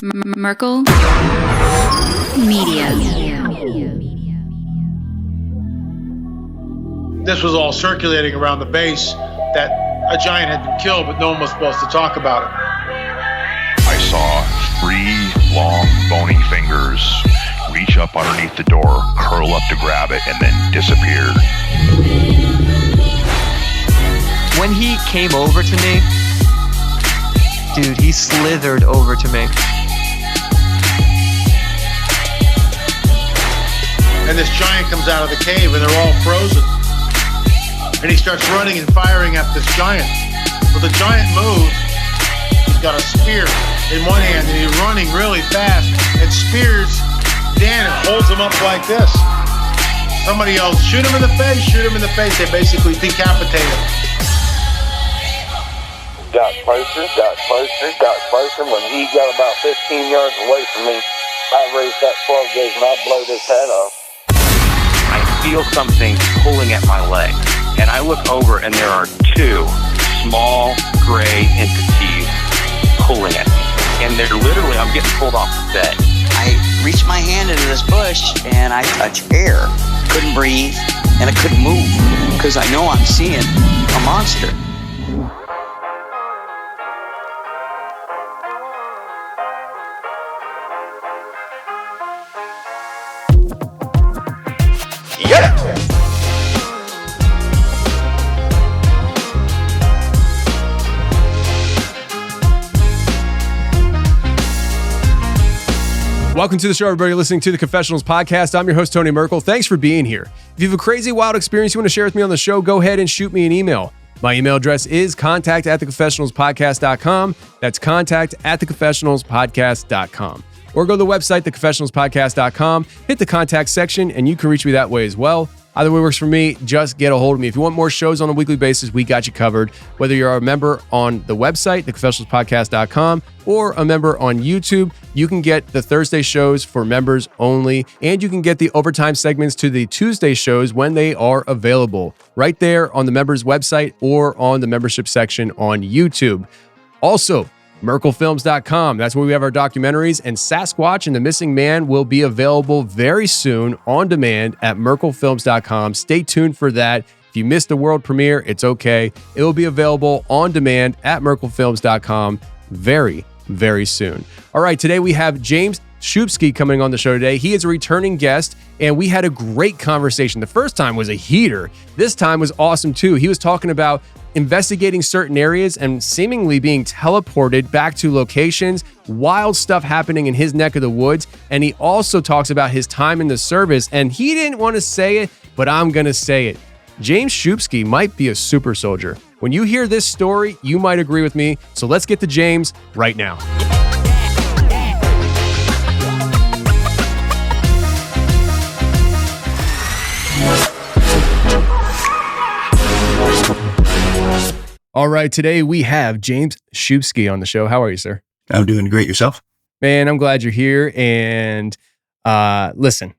Merkel Media. This was all circulating around the base that a giant had been killed, but no one was supposed to talk about it. I saw 3 long, bony fingers reach up underneath the door, curl up to grab it, and then disappear. When he came over to me, dude, he slithered over to me. And this giant comes out of the cave and they're all frozen. And he starts running and firing at this giant. Well, the giant moves. He's got a spear in one hand and he's running really fast and spears Dan and holds him up like this. Somebody yells, shoot him in the face, shoot him in the face. They basically decapitate him. Got closer. When he got about 15 yards away from me, I raised that 12 gauge and I blowed his head off. I feel something pulling at my leg, and I look over and there are 2 small gray entities pulling at me. And they're literally, I'm getting pulled off the bed. I reached my hand into this bush and I touched air. Couldn't breathe and I couldn't move because I know I'm seeing a monster. Welcome to the show, everybody listening to the Confessionals podcast. I'm your host, Tony Merkel. Thanks for being here. If you have a crazy, wild experience you want to share with me on the show, go ahead and shoot me an email. My email address is contact@theconfessionalspodcast.com. That's contact@theconfessionalspodcast.com. Or go to the website, theconfessionalspodcast.com, hit the contact section, and you can reach me that way as well. Either way works for me. Just get a hold of me. If you want more shows on a weekly basis, we got you covered. Whether you're a member on the website, theconfessionalspodcast.com, or a member on YouTube, you can get the Thursday shows for members only, and you can get the overtime segments to the Tuesday shows when they are available, right there on the members' website or on the membership section on YouTube. Also, merkelfilms.com. That's where we have our documentaries, and Sasquatch and the Missing Man will be available very soon on demand at merkelfilms.com. Stay tuned for that. If you missed the world premiere, it's okay. It will be available on demand at merkelfilms.com very, very soon. All right, today we have James Szubski coming on the show today. He is a returning guest, and we had a great conversation. The first time was a heater. This time was awesome too. He was talking about investigating certain areas and seemingly being teleported back to locations, wild stuff happening in his neck of the woods. And he also talks about his time in the service, and he didn't want to say it, but I'm going to say it. James Szubski might be a super soldier. When you hear this story, you might agree with me. So let's get to James right now. All right, today we have James Szubski on the show. How are you, sir? I'm doing great. Yourself? Man, I'm glad you're here. And listen,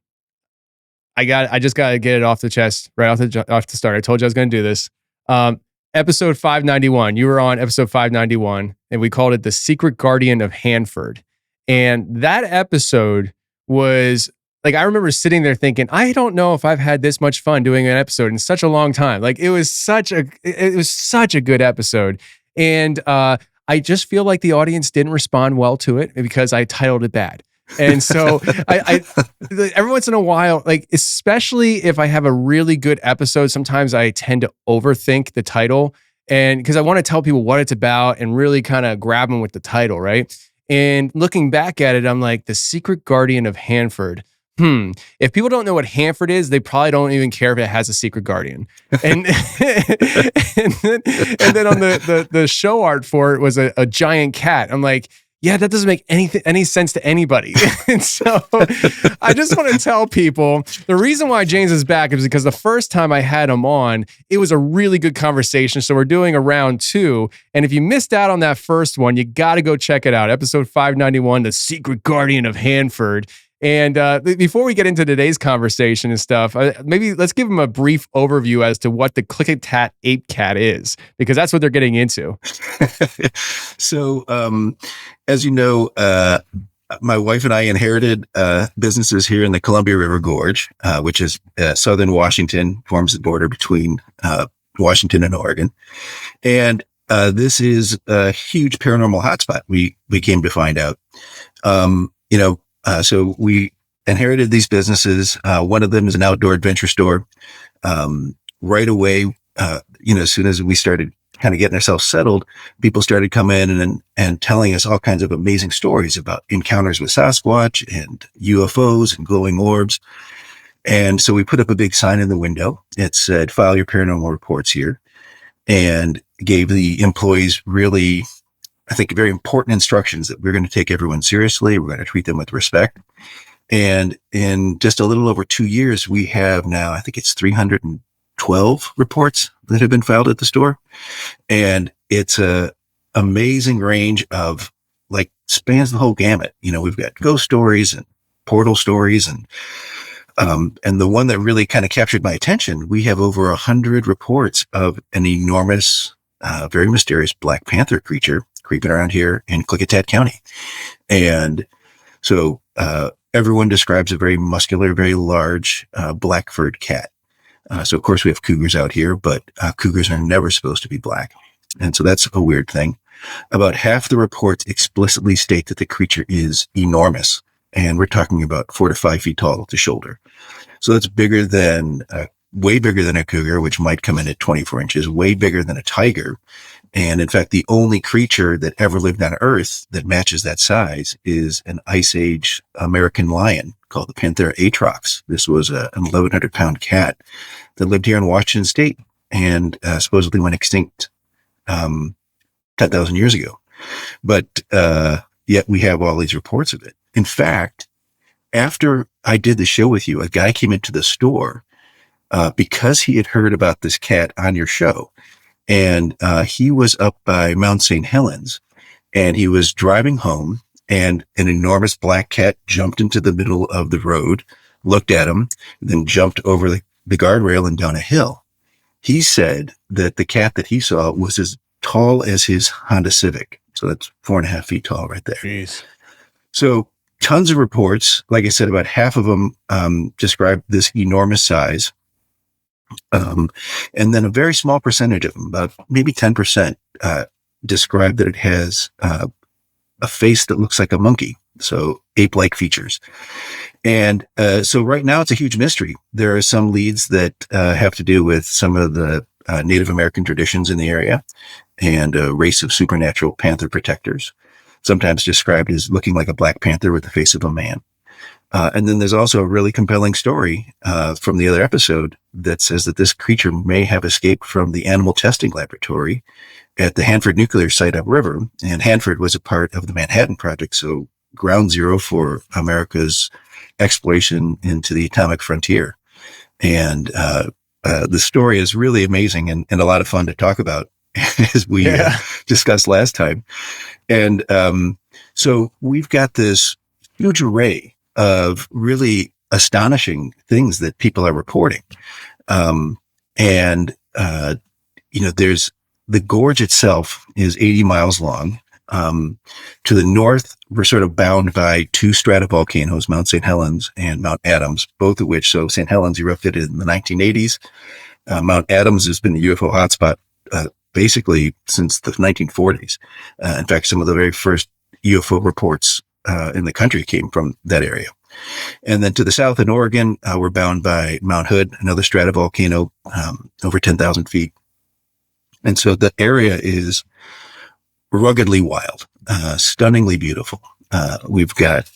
I just got to get it off the chest right off the start. I told you I was going to do this. Episode 591. You were on episode 591, and we called it the Secret Guardian of Hanford. And that episode was like, I remember sitting there thinking, I don't know if I've had this much fun doing an episode in such a long time. Like it was such a good episode. And I just feel like the audience didn't respond well to it because I titled it bad. And so I every once in a while, like, especially if I have a really good episode, sometimes I tend to overthink the title, and because I want to tell people what it's about and really kind of grab them with the title. Right. And looking back at it, I'm like, the Secret Guardian of Hanford. If people don't know what Hanford is, they probably don't even care if it has a secret guardian. And and then on the show art for it was a giant cat. I'm like, yeah, that doesn't make any sense to anybody. And so I just want to tell people the reason why James is back is because the first time I had him on, it was a really good conversation. So we're doing a round 2. And if you missed out on that first one, you got to go check it out. Episode 591, The Secret Guardian of Hanford. And before we get into today's conversation and stuff, maybe let's give them a brief overview as to what the Click-a-Tat Ape Cat is, because that's what they're getting into. So, as you know, my wife and I inherited businesses here in the Columbia River Gorge, which is southern Washington, forms the border between Washington and Oregon. And this is a huge paranormal hotspot. We came to find out, so we inherited these businesses. One of them is an outdoor adventure store. Right away, as soon as we started kind of getting ourselves settled, people started coming in and telling us all kinds of amazing stories about encounters with Sasquatch and UFOs and glowing orbs. And so we put up a big sign in the window. It said, "File your paranormal reports here," and gave the employees really, I think, very important instructions that we're going to take everyone seriously. We're going to treat them with respect. And in just a little over 2 years, we have now, I think it's 312 reports that have been filed at the store. And it's a amazing range of, like, spans the whole gamut. We've got ghost stories and portal stories, and the one that really kind of captured my attention, we have over 100 reports of an enormous, very mysterious black panther creature creeping around here in Cloaked County. And so, everyone describes a very muscular, very large, black furred cat. So of course we have cougars out here, but cougars are never supposed to be black. And so that's a weird thing. About half the reports explicitly state that the creature is enormous. And we're talking about 4 to 5 feet tall at the shoulder. So that's bigger than, way bigger than a cougar, which might come in at 24 inches, way bigger than a tiger. And in fact, the only creature that ever lived on Earth that matches that size is an Ice Age American lion called the panther atrox. This was an 1,100-pound cat that lived here in Washington State and supposedly went extinct 10,000 years ago. But yet we have all these reports of it. In fact, after I did the show with you, a guy came into the store because he had heard about this cat on your show. And he was up by Mount St. Helens, and he was driving home, and an enormous black cat jumped into the middle of the road, looked at him, then jumped over the guardrail and down a hill. He said that the cat that he saw was as tall as his Honda Civic. So that's 4.5 feet tall right there. Jeez. So tons of reports. Like I said, about half of them describe this enormous size. And then a very small percentage of them, about maybe 10%, describe that it has a face that looks like a monkey. So ape-like features. And so right now it's a huge mystery. There are some leads that have to do with some of the Native American traditions in the area and a race of supernatural panther protectors, sometimes described as looking like a black panther with the face of a man. And then there's also a really compelling story from the other episode that says that this creature may have escaped from the animal testing laboratory at the Hanford nuclear site upriver. And Hanford was a part of the Manhattan Project, so ground zero for America's exploration into the atomic frontier. And the story is really amazing and a lot of fun to talk about, as we discussed last time. And so we've got this huge array of really astonishing things that people are reporting. There's the gorge itself is 80 miles long. To the north, we're sort of bound by 2 stratovolcanoes, Mount St. Helens and Mount Adams, both of which, so St. Helens erupted in the 1980s. Mount Adams has been the UFO hotspot basically since the 1940s. In fact, some of the very first UFO reports in the country came from that area. And then to the south in Oregon, we're bound by Mount Hood, another stratovolcano, over 10,000 feet. And so the area is ruggedly wild, stunningly beautiful. We've got,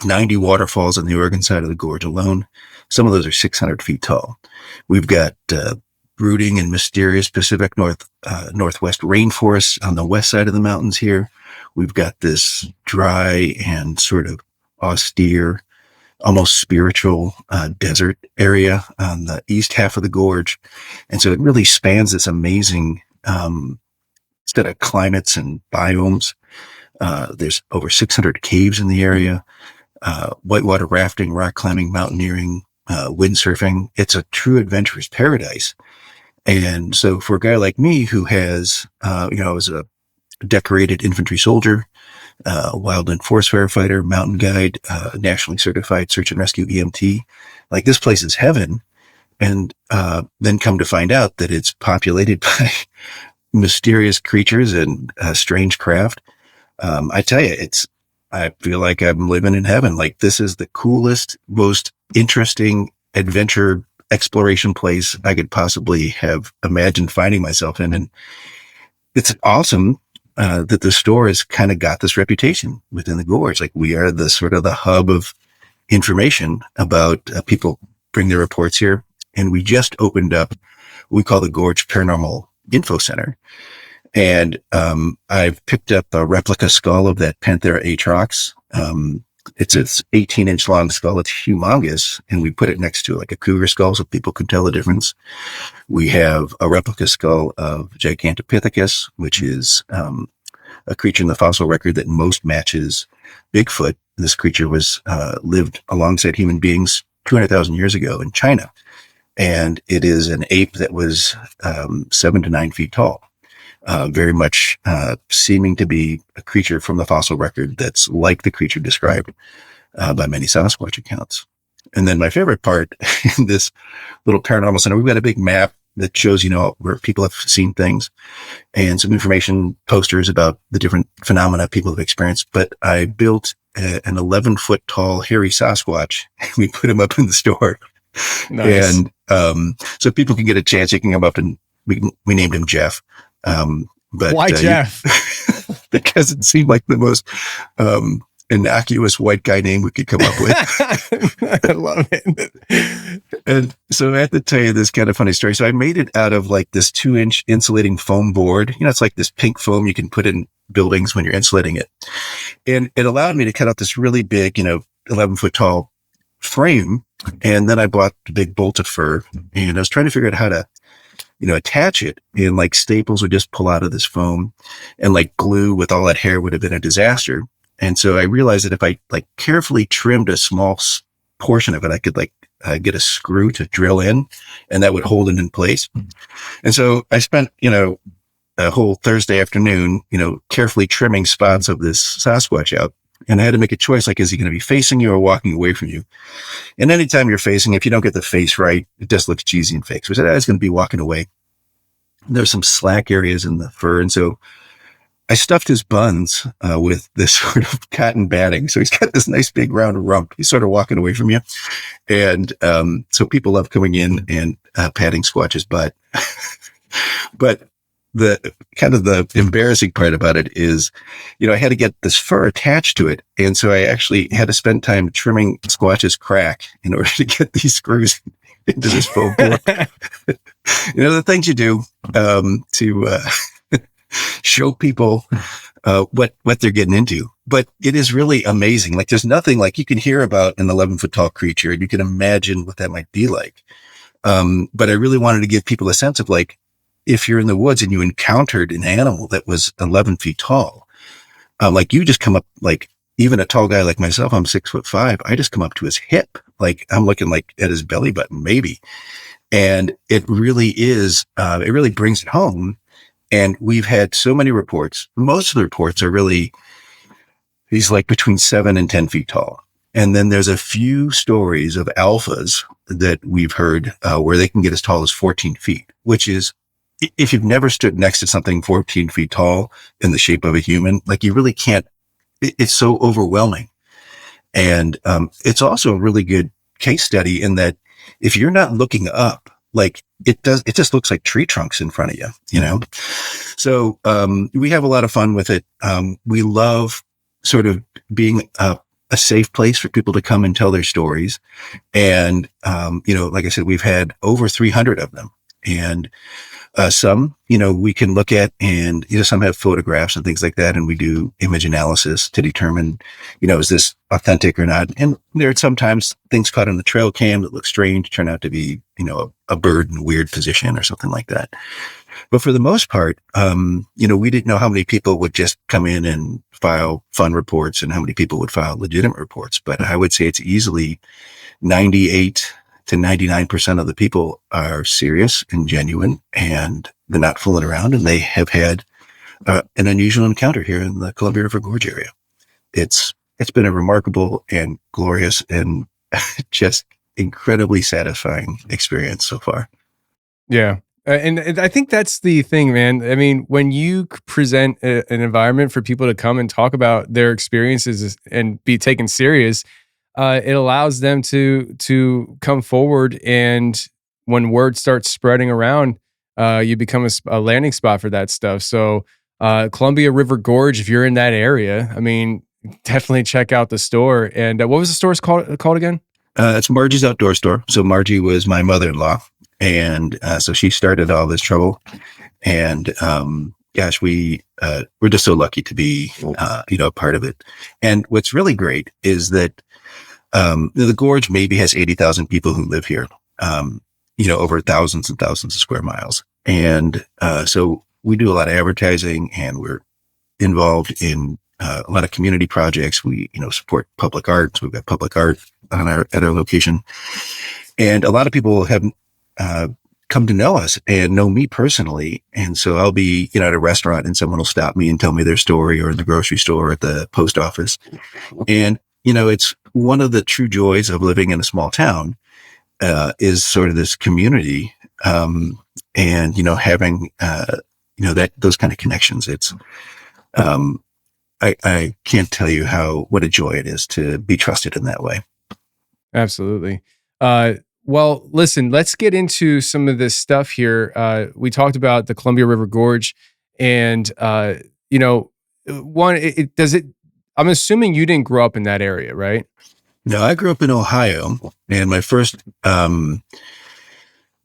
90 waterfalls on the Oregon side of the gorge alone. Some of those are 600 feet tall. We've got brooding and mysterious Pacific Northwest rainforests on the west side of the mountains here. We've got this dry and sort of austere, almost spiritual desert area on the east half of the gorge. And so it really spans this amazing set of climates and biomes. There's over 600 caves in the area, whitewater rafting, rock climbing, mountaineering, windsurfing. It's a true adventurous paradise. And so for a guy like me who has, I was a decorated infantry soldier, wildland forest firefighter, mountain guide, nationally certified search and rescue EMT. Like, this place is heaven. And then come to find out that it's populated by mysterious creatures and strange craft. I tell you, I feel like I'm living in heaven. Like, this is the coolest, most interesting adventure exploration place I could possibly have imagined finding myself in. And it's awesome that the store has kind of got this reputation within the gorge. Like, we are the sort of the hub of information about people bring their reports here. And we just opened up what we call the Gorge Paranormal Info Center. And I've picked up a replica skull of that panther atrox. It's an 18-inch long skull. It's humongous. And we put it next to like a cougar skull so people can tell the difference. We have a replica skull of Gigantopithecus, which is a creature in the fossil record that most matches Bigfoot. This creature was lived alongside human beings 200,000 years ago in China. And it is an ape that was 7 to 9 feet tall, very much seeming to be a creature from the fossil record that's like the creature described by many Sasquatch accounts. And then my favorite part in this little paranormal center, we've got a big map that shows, where people have seen things and some information posters about the different phenomena people have experienced. But I built an 11-foot tall hairy Sasquatch. We put him up in the store. Nice. And so people can get a chance. You can come up and we named him Jeff. But why Jeff? Because it seemed like the most innocuous white guy name we could come up with. I love it. And so I have to tell you this kind of funny story. So I made it out of like this 2-inch insulating foam board. It's like this pink foam you can put in buildings when you're insulating it. And it allowed me to cut out this really big, 11-foot tall frame. And then I bought the big bolt of fur, and I was trying to figure out how to, attach it. And like staples would just pull out of this foam, and like glue with all that hair would have been a disaster. And so I realized that if I like carefully trimmed a small portion of it, I could like get a screw to drill in, and that would hold it in place. And so I spent, a whole Thursday afternoon, carefully trimming spots of this Sasquatch out. And I had to make a choice, like, is he going to be facing you or walking away from you? And anytime you're facing, if you don't get the face right, it just looks cheesy and fake. So I said, I was going to be walking away. There's some slack areas in the fur. And so I stuffed his buns with this sort of cotton batting. So he's got this nice big round rump. He's sort of walking away from you. And so people love coming in and patting Squatch's butt. But the kind of the embarrassing part about it is, I had to get this fur attached to it. And so I actually had to spend time trimming Squatch's crack in order to get these screws into this foam board. The things you do to show people what they're getting into. But it is really amazing. Like, there's nothing like you can hear about an 11-foot tall creature, and you can imagine what that might be like. But I really wanted to give people a sense of like, if you're in the woods and you encountered an animal that was 11 feet tall, like you just come up, like even a tall guy like myself, I'm 6'5". I just come up to his hip. Like I'm looking like at his belly button, maybe. And it really is, it really brings it home. And we've had so many reports. Most of the reports are really, he's like between 7 and 10 feet tall. And then there's a few stories of alphas that we've heard where they can get as tall as 14 feet, which is, if you've never stood next to something 14 feet tall in the shape of a human, like you really can't, it's so overwhelming. And it's also a really good case study in that if you're not looking up, like it just looks like tree trunks in front of you, So we have a lot of fun with it. We love sort of being a safe place for people to come and tell their stories. And, like I said, we've had over 300 of them. And some, we can look at, and, some have photographs and things like that. And we do image analysis to determine, is this authentic or not? And there are sometimes things caught on the trail cam that look strange, turn out to be, a bird in a weird position or something like that. But for the most part, we didn't know how many people would just come in and file fun reports and how many people would file legitimate reports. But I would say it's easily 98 to 99% of the people are serious and genuine, and they're not fooling around, and they have had an unusual encounter here in the Columbia River Gorge area. it's been a remarkable and glorious and just incredibly satisfying experience so far. Yeah. And I think that's the thing, man. I mean, when you present an environment for people to come and talk about their experiences and be taken serious, it allows them to come forward. And when word starts spreading around, you become a landing spot for that stuff. So Columbia River Gorge, if you're in that area, I mean, definitely check out the store. And what was the store called again? It's Margie's Outdoor Store. So Margie was my mother-in-law. And so she started all this trouble. And gosh, we're just so lucky to be, a part of it. And what's really great is that the gorge maybe has 80,000 people who live here, over thousands and thousands of square miles. And so we do a lot of advertising, and we're involved in a lot of community projects. We, support public art. So we've got public art at our location. And a lot of people have come to know us and know me personally. And so I'll be, at a restaurant and someone will stop me and tell me their story, or in the grocery store, or at the post office. And, it's one of the true joys of living in a small town, is sort of this community, and, having, those kind of connections. It's, I can't tell you what a joy it is to be trusted in that way. Absolutely. Well, listen, let's get into some of this stuff here. We talked about the Columbia River Gorge, and I'm assuming you didn't grow up in that area, right? No, I grew up in Ohio, and my first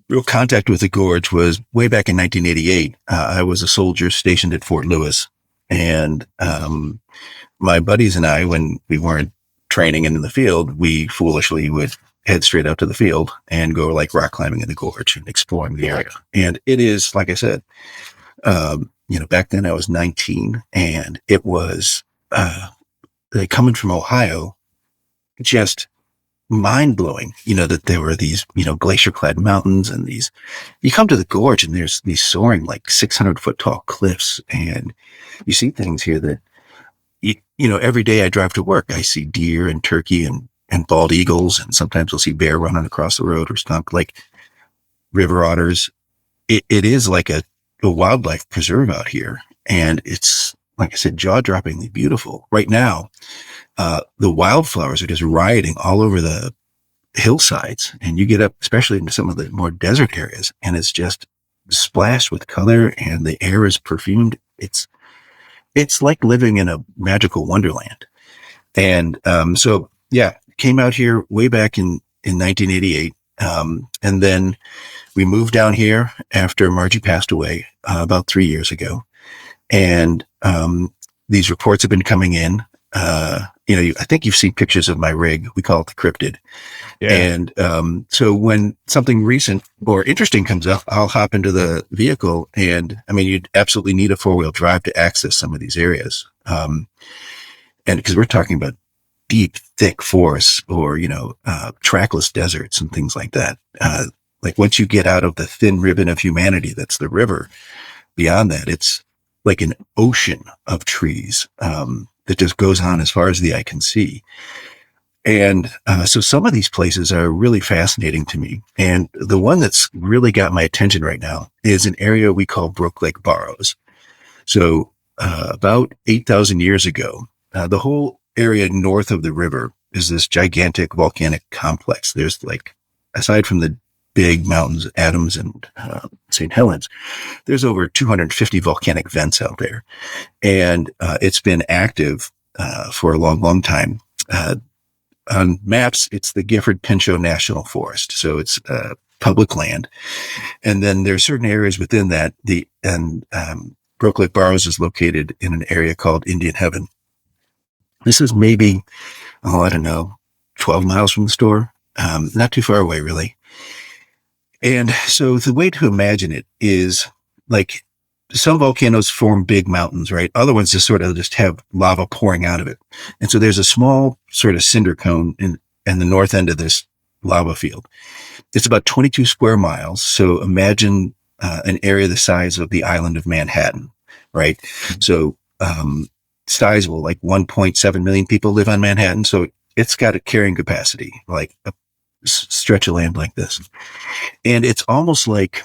real contact with the gorge was way back in 1988. I was a soldier stationed at Fort Lewis, and my buddies and I, when we weren't training in the field, we foolishly would head straight out to the field and go like rock climbing in the gorge and exploring the area. And it is, like I said, back then I was 19, and it was, coming from Ohio, just mind blowing, that there were these, glacier clad mountains, and you come to the gorge and there's these soaring like 600-foot tall cliffs, and you see things here that, every day I drive to work, I see deer and turkey and bald eagles, and sometimes we'll see bear running across the road, or skunk, like river otters. It is like a wildlife preserve out here. And it's, like I said, jaw-droppingly beautiful. Right now, the wildflowers are just rioting all over the hillsides, and you get up, especially into some of the more desert areas, and it's just splashed with color, and the air is perfumed. It's like living in a magical wonderland. And so, yeah, came out here way back in 1988. And then we moved down here after Margie passed away about 3 years ago. And these reports have been coming in. I think you've seen pictures of my rig. We call it the cryptid. Yeah. And so when something recent or interesting comes up, I'll hop into the vehicle. And I mean, you'd absolutely need a 4-wheel drive to access some of these areas. And because we're talking about deep, thick forests, or, trackless deserts and things like that. Like once you get out of the thin ribbon of humanity, that's the river, beyond that, it's like an ocean of trees that just goes on as far as the eye can see. And so some of these places are really fascinating to me. And the one that's really got my attention right now is an area we call Brokeleg Burrows. So about 8,000 years ago, the whole area north of the river is this gigantic volcanic complex. There's like, aside from the big mountains, Adams and St. Helens, there's over 250 volcanic vents out there. And it's been active for a long, long time. On maps, it's the Gifford-Pinchot National Forest. So it's public land. And then there are certain areas within that. Brokeleg Burrows is located in an area called Indian Heaven. This is maybe, 12 miles from the store. Not too far away, really. And so the way to imagine it is like some volcanoes form big mountains, right? Other ones just have lava pouring out of it. And so there's a small sort of cinder cone in the north end of this lava field. It's about 22 square miles. So imagine an area the size of the island of Manhattan, right? So sizable, like 1.7 million people live on Manhattan. So it's got a carrying capacity, like a stretch of land like this. And it's almost like,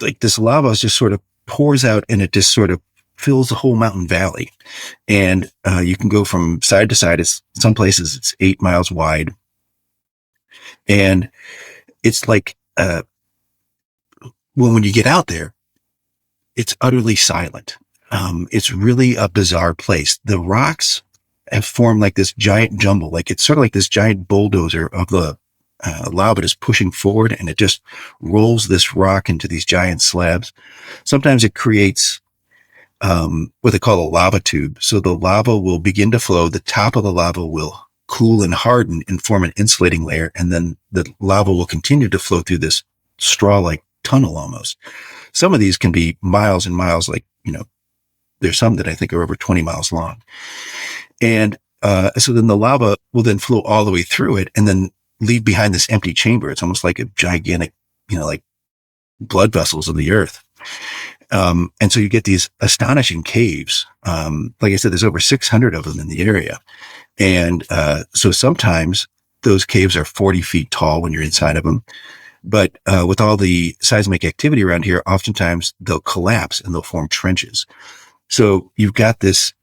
like this lava just sort of pours out and it just sort of fills the whole mountain valley. And you can go from side to side. It's some places it's 8 miles wide. And it's like, when you get out there, it's utterly silent. It's really a bizarre place. The rocks have formed like this giant jumble. Like it's sort of like this giant bulldozer of the lava just pushing forward, and it just rolls this rock into these giant slabs. Sometimes it creates what they call a lava tube. So the lava will begin to flow. The top of the lava will cool and harden and form an insulating layer. And then the lava will continue to flow through this straw-like tunnel almost. Some of these can be miles and miles, like, there's some that I think are over 20 miles long. And so then the lava will then flow all the way through it and then leave behind this empty chamber. It's almost like a gigantic, like blood vessels of the earth. And so you get these astonishing caves. Like I said, there's over 600 of them in the area. And so sometimes those caves are 40 feet tall when you're inside of them. But with all the seismic activity around here, oftentimes they'll collapse and they'll form trenches. So you've got this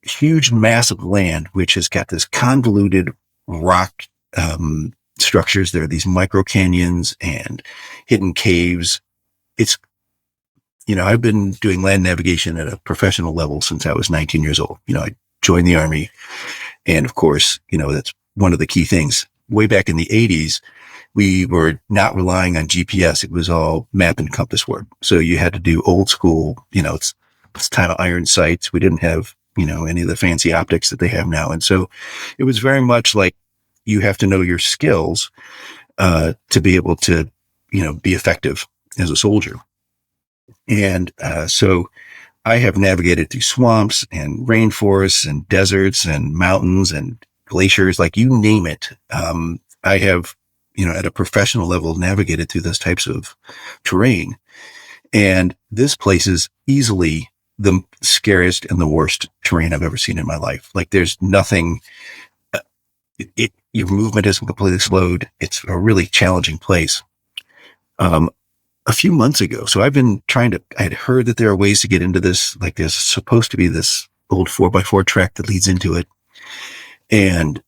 huge mass of land, which has got this convoluted rock structures. There are these micro canyons and hidden caves. It's, I've been doing land navigation at a professional level since I was 19 years old. I joined the Army. And of course, that's one of the key things. Way back in the 80s, we were not relying on GPS. It was all map and compass work. So you had to do old school, it's time of iron sights. We didn't have, any of the fancy optics that they have now. And so it was very much like you have to know your skills, to be able to, be effective as a soldier. And, so I have navigated through swamps and rainforests and deserts and mountains and glaciers, like you name it. I have, at a professional level, navigated through those types of terrain. And this place is easily the scariest and the worst terrain I've ever seen in my life. Like there's nothing, your movement isn't completely slowed. It's a really challenging place. A few months ago, so I've been I had heard that there are ways to get into this. Like there's supposed to be this old 4x4 track that leads into it. And,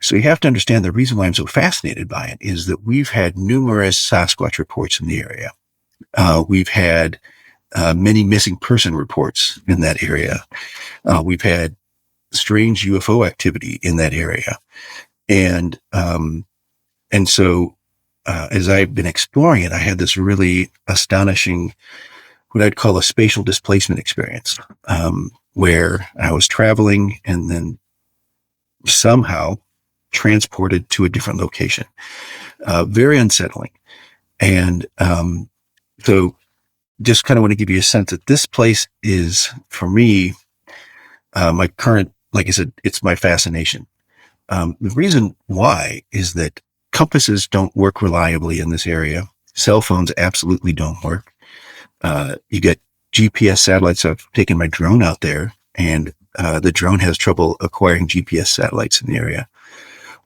so you have to understand the reason why I'm so fascinated by it is that we've had numerous Sasquatch reports in the area. We've had many missing person reports in that area. We've had strange UFO activity in that area. And so as I've been exploring it, I had this really astonishing, what I'd call a spatial displacement experience, where I was traveling and then somehow transported to a different location. Very unsettling. And so just kind of want to give you a sense that this place is, for me, my current, like I said, it's my fascination. The reason why is that compasses don't work reliably in this area. Cell phones absolutely don't work. You get GPS satellites. I've taken my drone out there, and the drone has trouble acquiring GPS satellites in the area.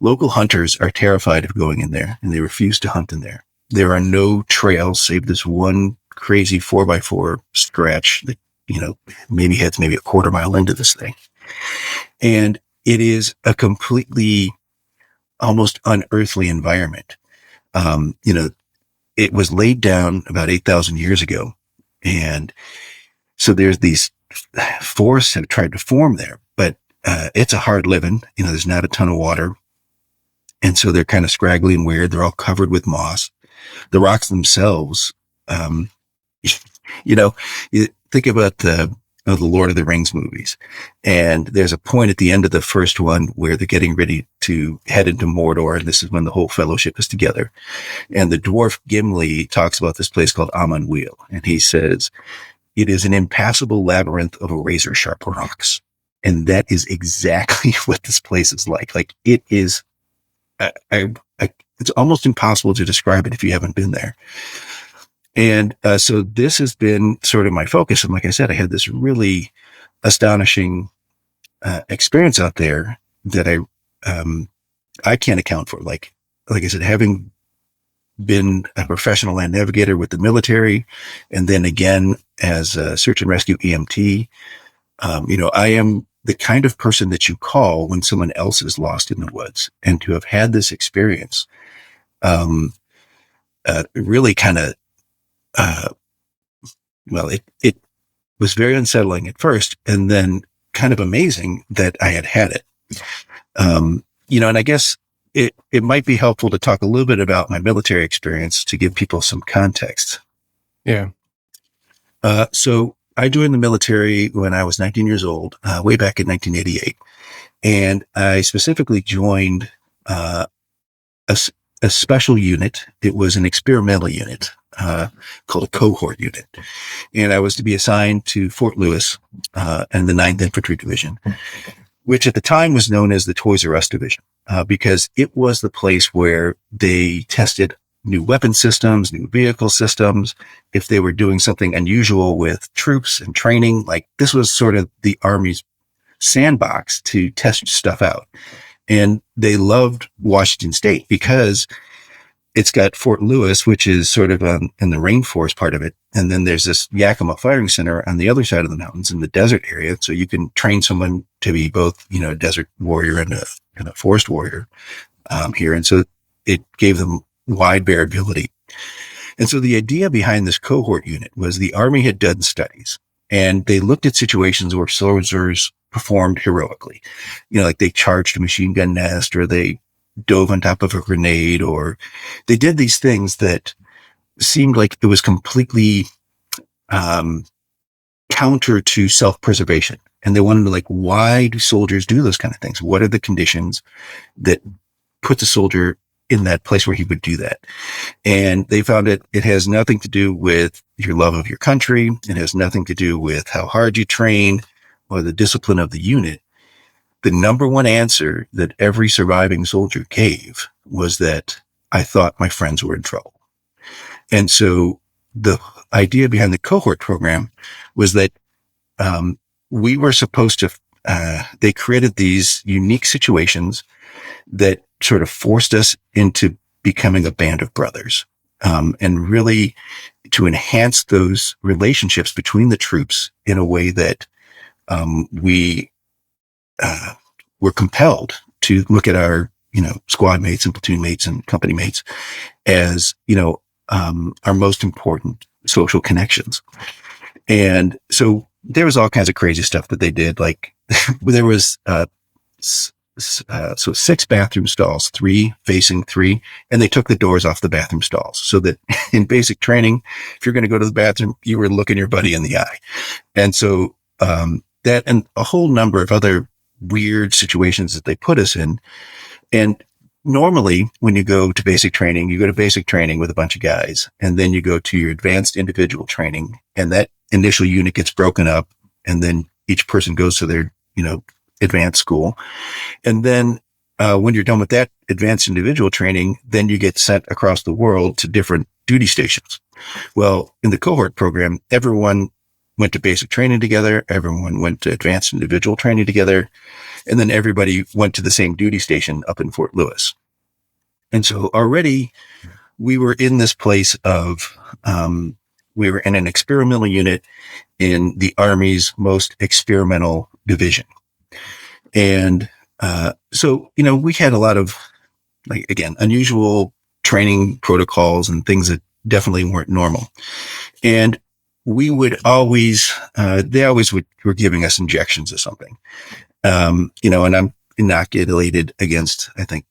Local hunters are terrified of going in there, and they refuse to hunt in there. There are no trails save this one crazy 4x4 scratch that, maybe heads maybe a quarter mile into this thing. And it is a completely almost unearthly environment. It was laid down about 8,000 years ago. And so there's these forests have tried to form there, but it's a hard living. There's not a ton of water. And so they're kind of scraggly and weird. They're all covered with moss. The rocks themselves, you think about the Lord of the Rings movies. And there's a point at the end of the first one where they're getting ready to head into Mordor. And this is when the whole fellowship is together. And the dwarf Gimli talks about this place called Amon Wheel. And he says, it is an impassable labyrinth of razor sharp rocks. And that is exactly what this place is like. Like it is, it's almost impossible to describe it if you haven't been there. And so this has been sort of my focus. And like I said, I had this really astonishing experience out there that I can't account for. Like I said, having been a professional land navigator with the military, and then again as a search and rescue EMT, I am the kind of person that you call when someone else is lost in the woods. And to have had this experience, really kind of, it was very unsettling at first, and then kind of amazing that I had it. And I guess it might be helpful to talk a little bit about my military experience to give people some context. Yeah. So I joined the military when I was 19 years old, way back in 1988. And I specifically joined a special unit. It was an experimental unit called a cohort unit. And I was to be assigned to Fort Lewis and the 9th Infantry Division, which at the time was known as the Toys R Us Division, because it was the place where they tested new weapon systems, new vehicle systems. If they were doing something unusual with troops and training, like this was sort of the Army's sandbox to test stuff out. And they loved Washington State because it's got Fort Lewis, which is sort of in the rainforest part of it. And then there's this Yakima Firing Center on the other side of the mountains in the desert area. So you can train someone to be both, a desert warrior and a forest warrior here. And so it gave them wide variability. And so the idea behind this cohort unit was the Army had done studies, and they looked at situations where soldiers performed heroically. Like they charged a machine gun nest, or they dove on top of a grenade, or they did these things that seemed like it was completely counter to self-preservation. And they wanted to why do soldiers do those kind of things? What are the conditions that put the soldier in that place where he would do that? And they found it has nothing to do with your love of your country. It has nothing to do with how hard you train or the discipline of the unit. The number one answer that every surviving soldier gave was that I thought my friends were in trouble. And so the idea behind the cohort program was that we were supposed to, they created these unique situations that sort of forced us into becoming a band of brothers, and really to enhance those relationships between the troops in a way that we were compelled to look at our, squad mates and platoon mates and company mates as, our most important social connections. And so there was all kinds of crazy stuff that they did. Like there was, so 6 bathroom stalls, 3 facing 3, and they took the doors off the bathroom stalls so that in basic training, if you're going to go to the bathroom, you were looking your buddy in the eye. And so, that and a whole number of other weird situations that they put us in. And normally when you go to basic training, you go to basic training with a bunch of guys, and then you go to your advanced individual training, and that initial unit gets broken up, and then each person goes to their, advanced school. And then, when you're done with that advanced individual training, then you get sent across the world to different duty stations. Well, in the cohort program, everyone went to basic training together. Everyone went to advanced individual training together. And then everybody went to the same duty station up in Fort Lewis. And so already we were in this place of, we were in an experimental unit in the Army's most experimental division. And, so, we had a lot of, unusual training protocols and things that definitely weren't normal. And we would always, were giving us injections of something. And I'm inoculated against, I think,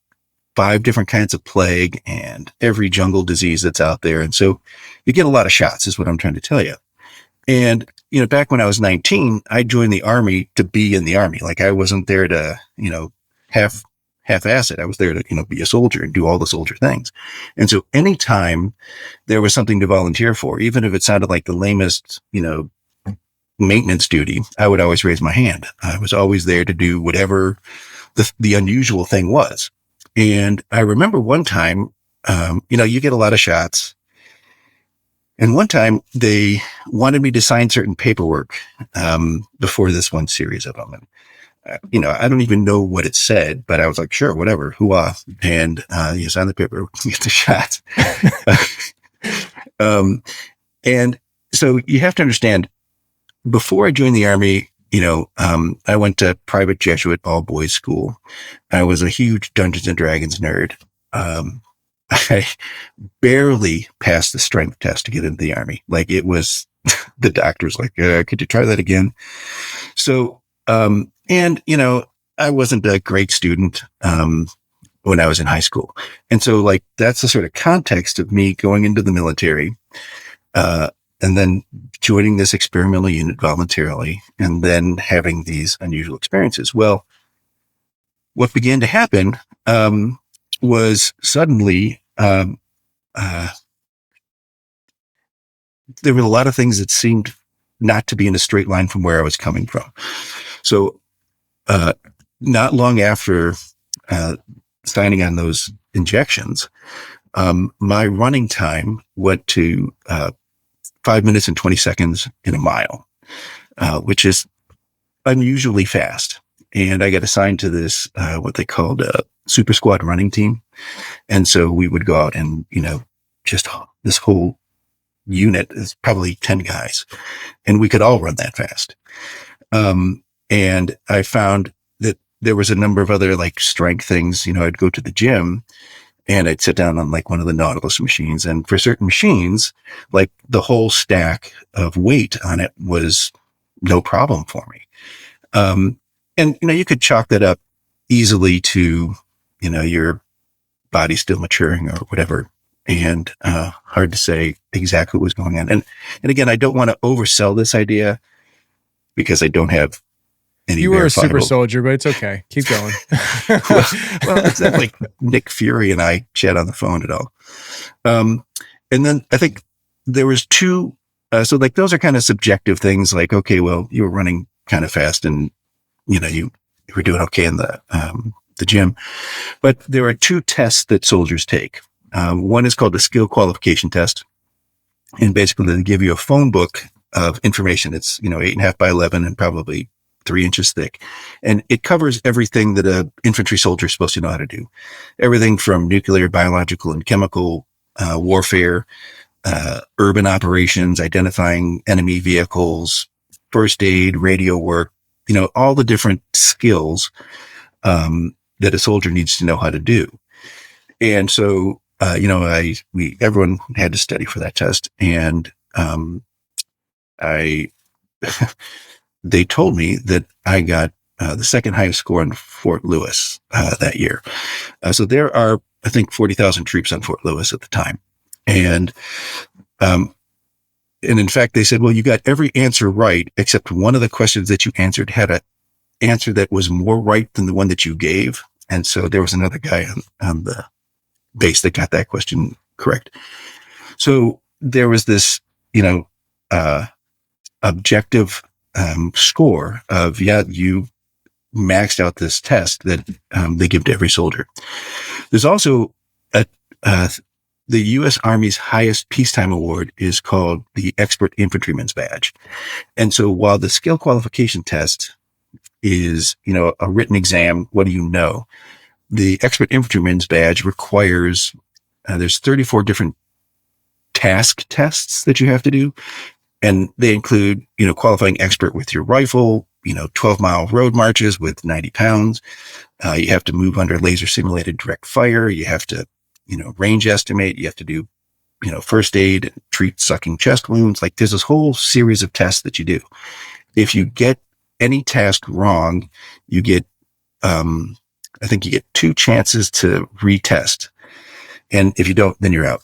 5 different kinds of plague and every jungle disease that's out there. And so you get a lot of shots is what I'm trying to tell you. And, back when I was 19, I joined the Army to be in the Army. I wasn't there to, half-ass it. I was there to, be a soldier and do all the soldier things. And so anytime there was something to volunteer for, even if it sounded like the lamest, maintenance duty, I would always raise my hand. I was always there to do whatever the unusual thing was. And I remember one time, you get a lot of shots, And one time they wanted me to sign certain paperwork before this one series of them. And, I don't even know what it said, but I was like, sure, whatever, hoo-ah. And you sign the paper, you get the shot. And so you have to understand, before I joined the Army, I went to private Jesuit all boys school. I was a huge Dungeons and Dragons nerd. I barely passed the strength test to get into the Army. Like, it was, the doctor's like, could you try that again? So, I wasn't a great student, when I was in high school. And so, like, that's the sort of context of me going into the military, and then joining this experimental unit voluntarily, and then having these unusual experiences. Well, what began to happen, was suddenly, there were a lot of things that seemed not to be in a straight line from where I was coming from. So, not long after, signing on those injections, my running time went to, 5 minutes and 20 seconds in a mile, which is unusually fast. And I got assigned to this, what they called a super squad running team. And so we would go out and, just this whole unit is probably 10 guys, and we could all run that fast. And I found that there was a number of other like strength things. I'd go to the gym and I'd sit down on like one of the Nautilus machines. And for certain machines, like the whole stack of weight on it was no problem for me. And, you could chalk that up easily to, your body still maturing or whatever. And, hard to say exactly what was going on. And again, I don't want to oversell this idea because I don't have any. You were a super soldier, but it's okay. Keep going. well, it's not like Nick Fury and I chat on the phone at all. And then I think there was two, so like those are kind of subjective things, like, okay, well, you were running kind of fast and, you were doing okay in the gym. But there are two tests that soldiers take. One is called the skill qualification test. And basically they give you a phone book of information. It's, 8.5 by 11 and probably 3 inches thick. And it covers everything that a infantry soldier is supposed to know how to do. Everything from nuclear, biological, and chemical warfare, urban operations, identifying enemy vehicles, first aid, radio work, all the different skills that a soldier needs to know how to do. And so, everyone had to study for that test. And they told me that I got the second highest score in Fort Lewis that year. So there are, I think, 40,000 troops on Fort Lewis at the time. And in fact, they said, well, you got every answer right, except one of the questions that you answered had an answer that was more right than the one that you gave. And so there was another guy on the base that got that question correct. So there was this, objective score of, you maxed out this test that they give to every soldier. There's also the U.S. Army's highest peacetime award is called the Expert Infantryman's Badge. And so while the skill qualification test is, a written exam, what do you know? The Expert Infantryman's Badge requires, there's 34 different task tests that you have to do. And they include, qualifying expert with your rifle, 12-mile road marches with 90 pounds. You have to move under laser simulated direct fire. You have to, range estimate. You have to do, first aid, treat sucking chest wounds. Like, there's this whole series of tests that you do. If you get any task wrong, you get, I think you get 2 chances to retest. And if you don't, then you're out.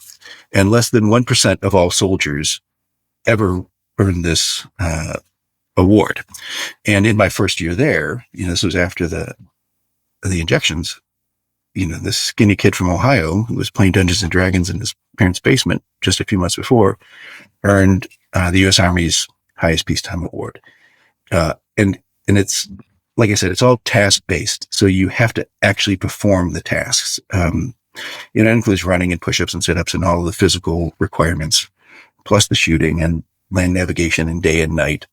And less than 1% of all soldiers ever earned this award. And in my first year there, this was after the injections, this skinny kid from Ohio who was playing Dungeons and Dragons in his parents' basement just a few months before earned the U.S. Army's highest peacetime award. And it's, like I said, it's all task-based. So you have to actually perform the tasks. It includes running and push-ups and sit-ups and all of the physical requirements. plus the shooting and land navigation and day and night.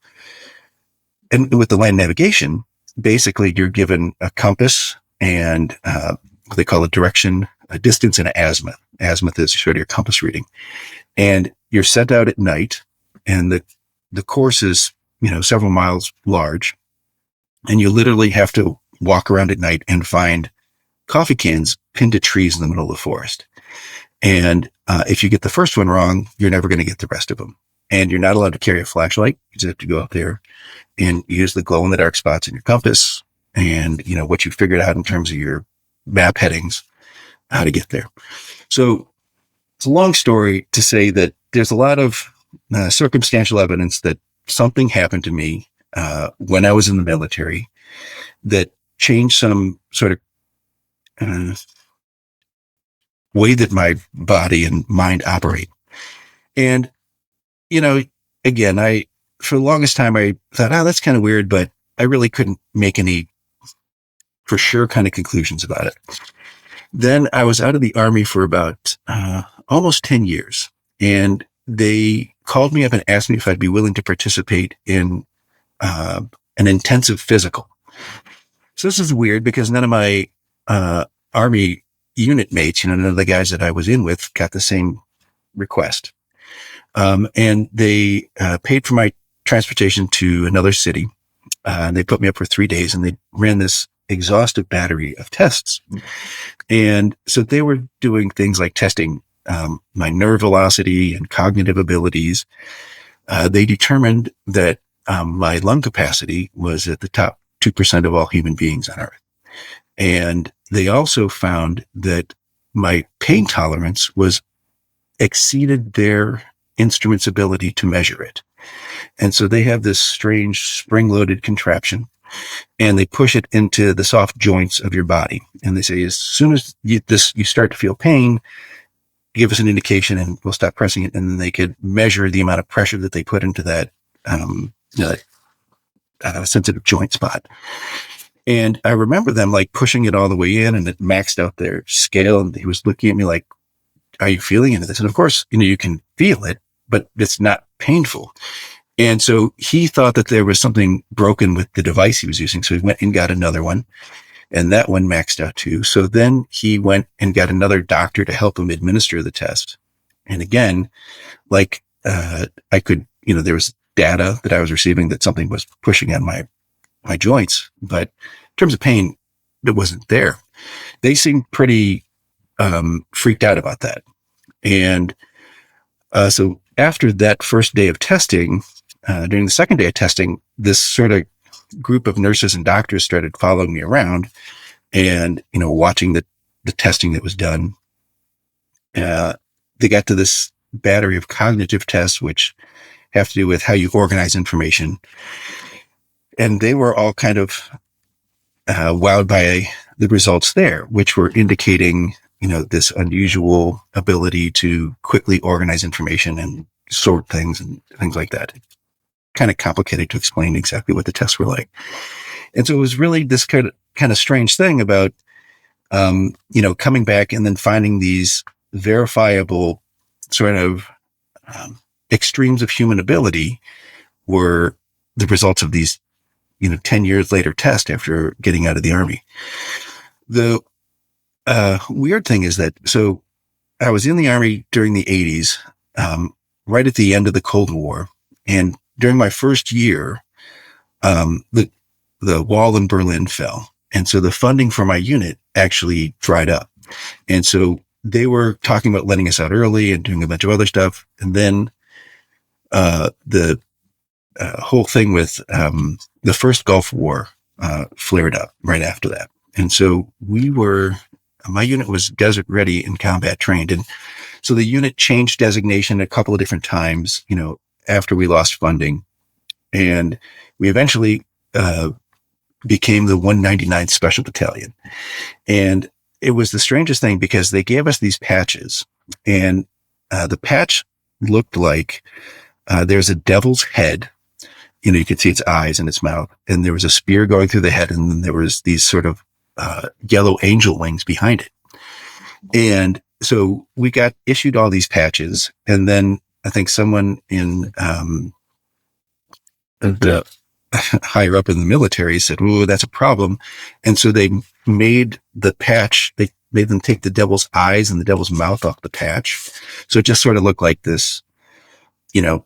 And with the land navigation, basically you're given a compass and what they call a direction, a distance, and an azimuth. Azimuth is sort of your compass reading. And you're sent out at night, and the course is, several miles large. And you literally have to walk around at night and find coffee cans pinned to trees in the middle of the forest. And if you get the first one wrong, you're never going to get the rest of them. And you're not allowed to carry a flashlight. You just have to go out there and use the glow in the dark spots in your compass and, what you figured out in terms of your map headings, how to get there. So it's a long story to say that there's a lot of circumstantial evidence that something happened to me when I was in the military that changed some sort of way that my body and mind operate. And, again, for the longest time, I thought, that's kind of weird, but I really couldn't make any for sure kind of conclusions about it. Then I was out of the Army for about almost 10 years, and they called me up and asked me if I'd be willing to participate in an intensive physical. So this is weird because none of my Army unit mates, none of the guys that I was in with got the same request. And they paid for my transportation to another city. And they put me up for 3 days, and they ran this exhaustive battery of tests. And so they were doing things like testing my nerve velocity and cognitive abilities. They determined that my lung capacity was at the top 2% of all human beings on Earth. And they also found that my pain tolerance exceeded their instrument's ability to measure it. And so they have this strange spring-loaded contraption, and they push it into the soft joints of your body. And they say, as soon as you start to feel pain, give us an indication and we'll stop pressing it. And then they could measure the amount of pressure that they put into that sensitive joint spot. And I remember them pushing it all the way in, and it maxed out their scale. And he was looking at me like, are you feeling any of this? And of course, you can feel it, but it's not painful. And so he thought that there was something broken with the device he was using. So he went and got another one, and that one maxed out too. So then he went and got another doctor to help him administer the test. And again, I could, there was data that I was receiving that something was pushing on my joints, but in terms of pain, it wasn't there. They seemed pretty freaked out about that. And so after that first day of testing, during the second day of testing, this sort of group of nurses and doctors started following me around and, watching the testing that was done. They got to this battery of cognitive tests, which have to do with how you organize information. And they were all kind of wowed by the results there, which were indicating, this unusual ability to quickly organize information and sort things and things like that. Kind of complicated to explain exactly what the tests were like. And so it was really this kind of strange thing about, coming back and then finding these verifiable sort of extremes of human ability were the results of these 10 years later test after getting out of the Army. The weird thing is that, so I was in the Army during the 80s, right at the end of the Cold War. And during my first year, the wall in Berlin fell. And so the funding for my unit actually dried up. And so they were talking about letting us out early and doing a bunch of other stuff. And then the whole thing with the first Gulf War flared up right after that. And so my unit was desert ready and combat trained. And so the unit changed designation a couple of different times, after we lost funding. And we eventually became the 199th Special Battalion. And it was the strangest thing because they gave us these patches, and the patch looked like there's a devil's head. You could see its eyes and its mouth, and there was a spear going through the head, and then there was these sort of yellow angel wings behind it. And so we got issued all these patches, and then I think someone in the higher up in the military said, "Oh, that's a problem," and so they made the patch. They made them take the devil's eyes and the devil's mouth off the patch, so it just sort of looked like this,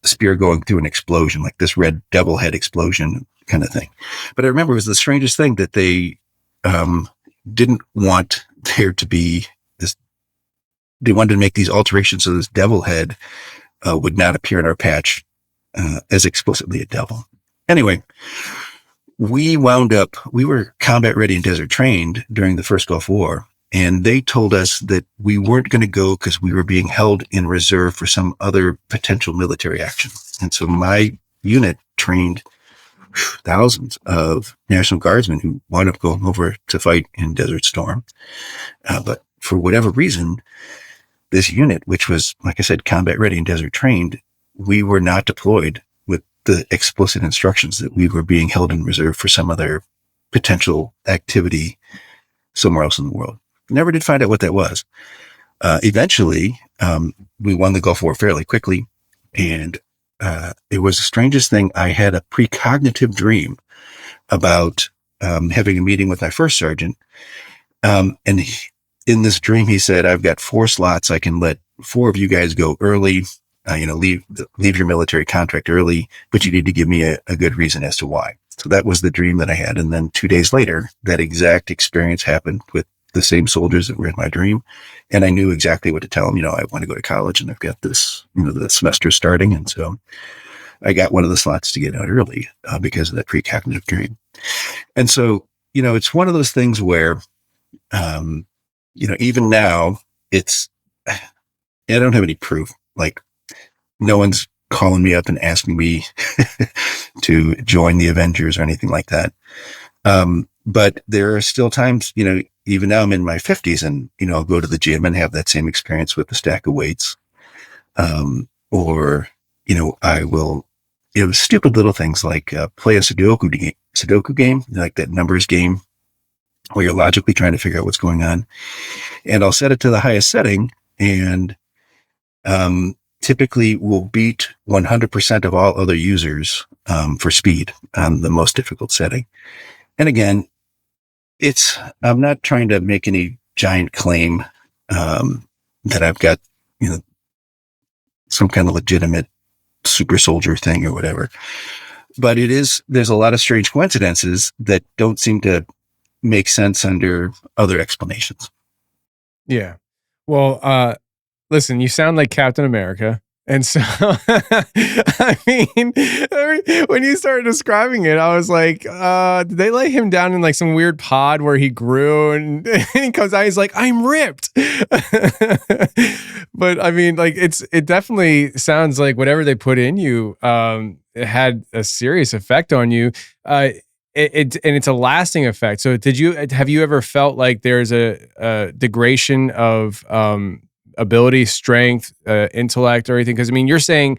spear going through an explosion, like this red devil head explosion kind of thing. But I remember it was the strangest thing that they didn't want there to be this. They wanted to make these alterations so this devil head would not appear in our patch as explicitly a devil. Anyway, we were combat ready and desert trained during the first Gulf War, and they told us that we weren't going to go because we were being held in reserve for some other potential military action. And so my unit trained thousands of National Guardsmen who wound up going over to fight in Desert Storm. But for whatever reason, this unit, which was, like I said, combat ready and desert trained, we were not deployed with the explicit instructions that we were being held in reserve for some other potential activity somewhere else in the world. Never did find out what that was. Eventually, we won the Gulf War fairly quickly, and it was the strangest thing. I had a precognitive dream about having a meeting with my first sergeant, and in this dream, he said, "I've got 4 slots. I can let 4 of you guys go early. Leave your military contract early, but you need to give me a good reason as to why." So that was the dream that I had. And then 2 days later, that exact experience happened with the same soldiers that were in my dream. And I knew exactly what to tell them. I want to go to college and I've got this, the semester starting. And so I got one of the slots to get out early because of that precognitive dream. And so, it's one of those things where, even now I don't have any proof. Like, no one's calling me up and asking me to join the Avengers or anything like that. But there are still times, even now I'm in my 50s and, I'll go to the gym and have that same experience with a stack of weights. Or, I will, stupid little things like play a Sudoku game, like that numbers game where you're logically trying to figure out what's going on. And I'll set it to the highest setting and typically will beat 100% of all other users for speed on the most difficult setting. And again, I'm not trying to make any giant claim that I've got, some kind of legitimate super soldier thing or whatever. But there's a lot of strange coincidences that don't seem to make sense under other explanations. Yeah. Well, listen, you sound like Captain America. And so, I mean, when you started describing it, I was like, did they lay him down in like some weird pod where he grew and he comes out, he's like, I'm ripped. But I mean, like, it definitely sounds like whatever they put in you, it had a serious effect on you. And it's a lasting effect. So have you ever felt like there's a degradation of, ability, strength, intellect, or anything? Because I mean, you're saying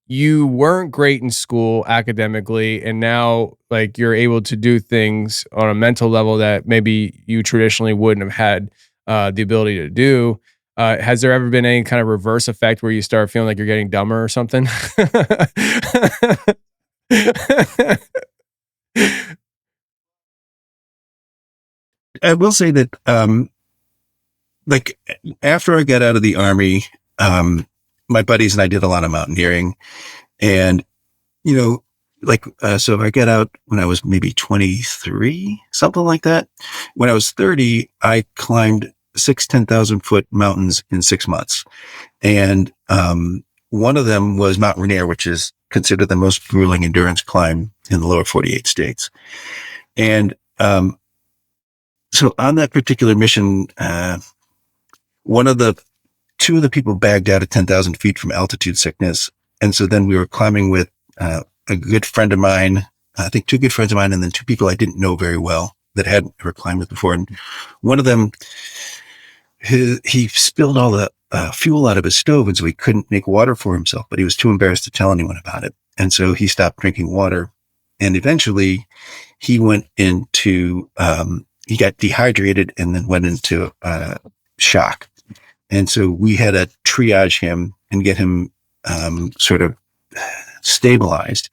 you weren't great in school academically, and now like you're able to do things on a mental level that maybe you traditionally wouldn't have had the ability to do. Has there ever been any kind of reverse effect where you start feeling like you're getting dumber or something? I will say that, like after I got out of the Army, my buddies and I did a lot of mountaineering, and, so I got out when I was maybe 23, something like that. When I was 30, I climbed 10,000 foot mountains in 6 months. And, one of them was Mount Rainier, which is considered the most grueling endurance climb in the lower 48 states. And, so on that particular mission, two of the people bagged out at 10,000 feet from altitude sickness. And so then we were climbing with a good friend of mine, I think 2 good friends of mine, and then 2 people I didn't know very well that hadn't ever climbed with before. And one of them, he spilled all the fuel out of his stove, and so he couldn't make water for himself, but he was too embarrassed to tell anyone about it. And so he stopped drinking water. And eventually he went into, he got dehydrated and then went into shock. And so we had to triage him and get him sort of stabilized.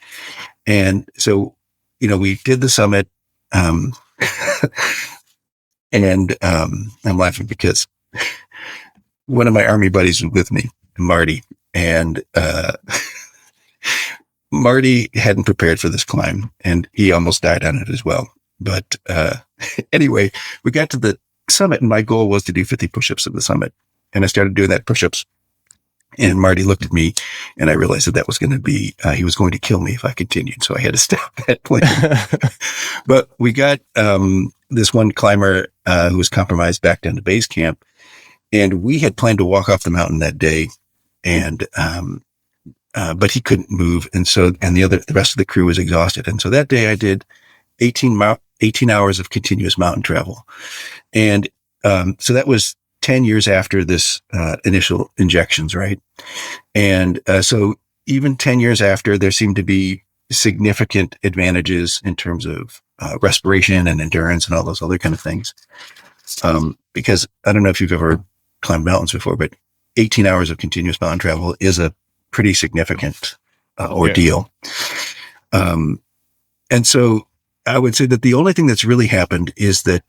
And so, we did the summit, and I'm laughing because one of my Army buddies was with me, Marty, and Marty hadn't prepared for this climb, and he almost died on it as well. But anyway, we got to the summit, and my goal was to do 50 push-ups at the summit. And I started doing that push-ups. And Marty looked at me, and I realized that was going to be, he was going to kill me if I continued. So I had to stop that plan. But we got this one climber who was compromised back down to base camp. And we had planned to walk off the mountain that day. And but he couldn't move. And the rest of the crew was exhausted. And so that day I did 18 hours of continuous mountain travel. And so that was 10 years after this initial injections, right? And so even 10 years after, there seemed to be significant advantages in terms of respiration and endurance and all those other kind of things. Because I don't know if you've ever climbed mountains before, but 18 hours of continuous mountain travel is a pretty significant ordeal. And so I would say that the only thing that's really happened is that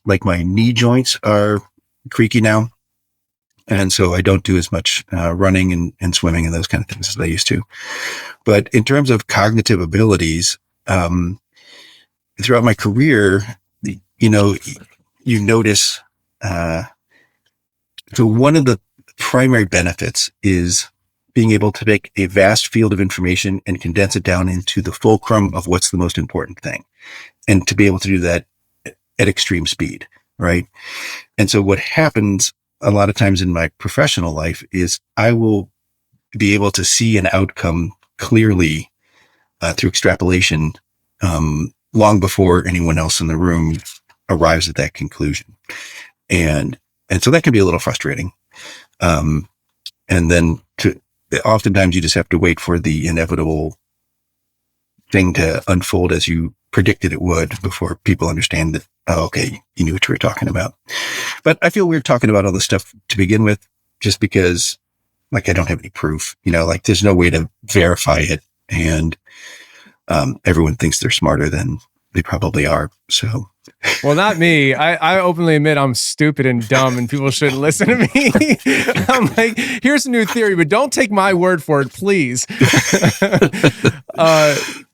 like my knee joints are creaky now. And so I don't do as much running and swimming and those kind of things as I used to. But in terms of cognitive abilities, throughout my career, you notice, so one of the primary benefits is being able to take a vast field of information and condense it down into the fulcrum of what's the most important thing. And to be able to do that at extreme speed, right? And so what happens a lot of times in my professional life is I will be able to see an outcome clearly through extrapolation long before anyone else in the room arrives at that conclusion. And so that can be a little frustrating. And then oftentimes you just have to wait for the inevitable thing to unfold as you predicted it would before people understand that, oh, okay, you knew what you were talking about. But I feel weird talking about all this stuff to begin with, just because like I don't have any proof, like there's no way to verify it. And everyone thinks they're smarter than they probably are. So. Well, not me. I openly admit I'm stupid and dumb and people shouldn't listen to me. I'm like, here's a new theory, but don't take my word for it, please.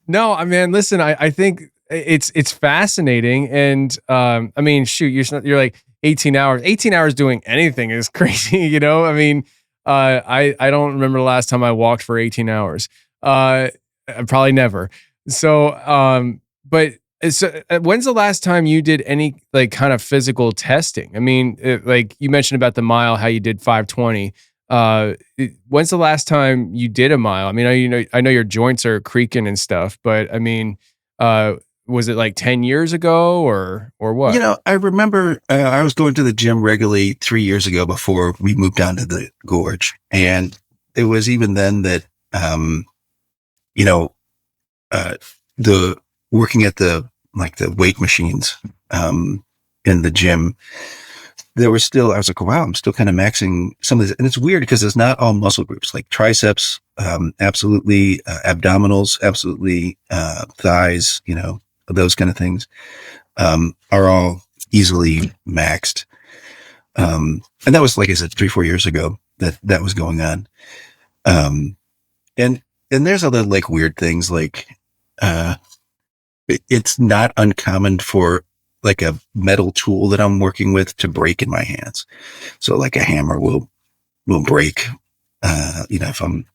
No, I mean, listen, I think it's fascinating. And I mean, shoot, you're like 18 hours doing anything is crazy. I mean, I don't remember the last time I walked for 18 hours. Probably never. So, but when's the last time you did any like kind of physical testing? I mean, like you mentioned about the mile, how you did 520. When's the last time you did a mile? I mean, I know your joints are creaking and stuff, but I mean, was it like 10 years ago or what? I remember I was going to the gym regularly 3 years ago before we moved down to the gorge. And it was even then that, the working at the weight machines, in the gym, I was like, wow, I'm still kind of maxing some of this. And it's weird because it's not all muscle groups, like triceps, absolutely, abdominals, absolutely, thighs, those kind of things, are all easily maxed. And that was, like I said, 3-4 years ago that was going on. And there's other like weird things like, it's not uncommon for like a metal tool that I'm working with to break in my hands. So like a hammer will break, if I'm,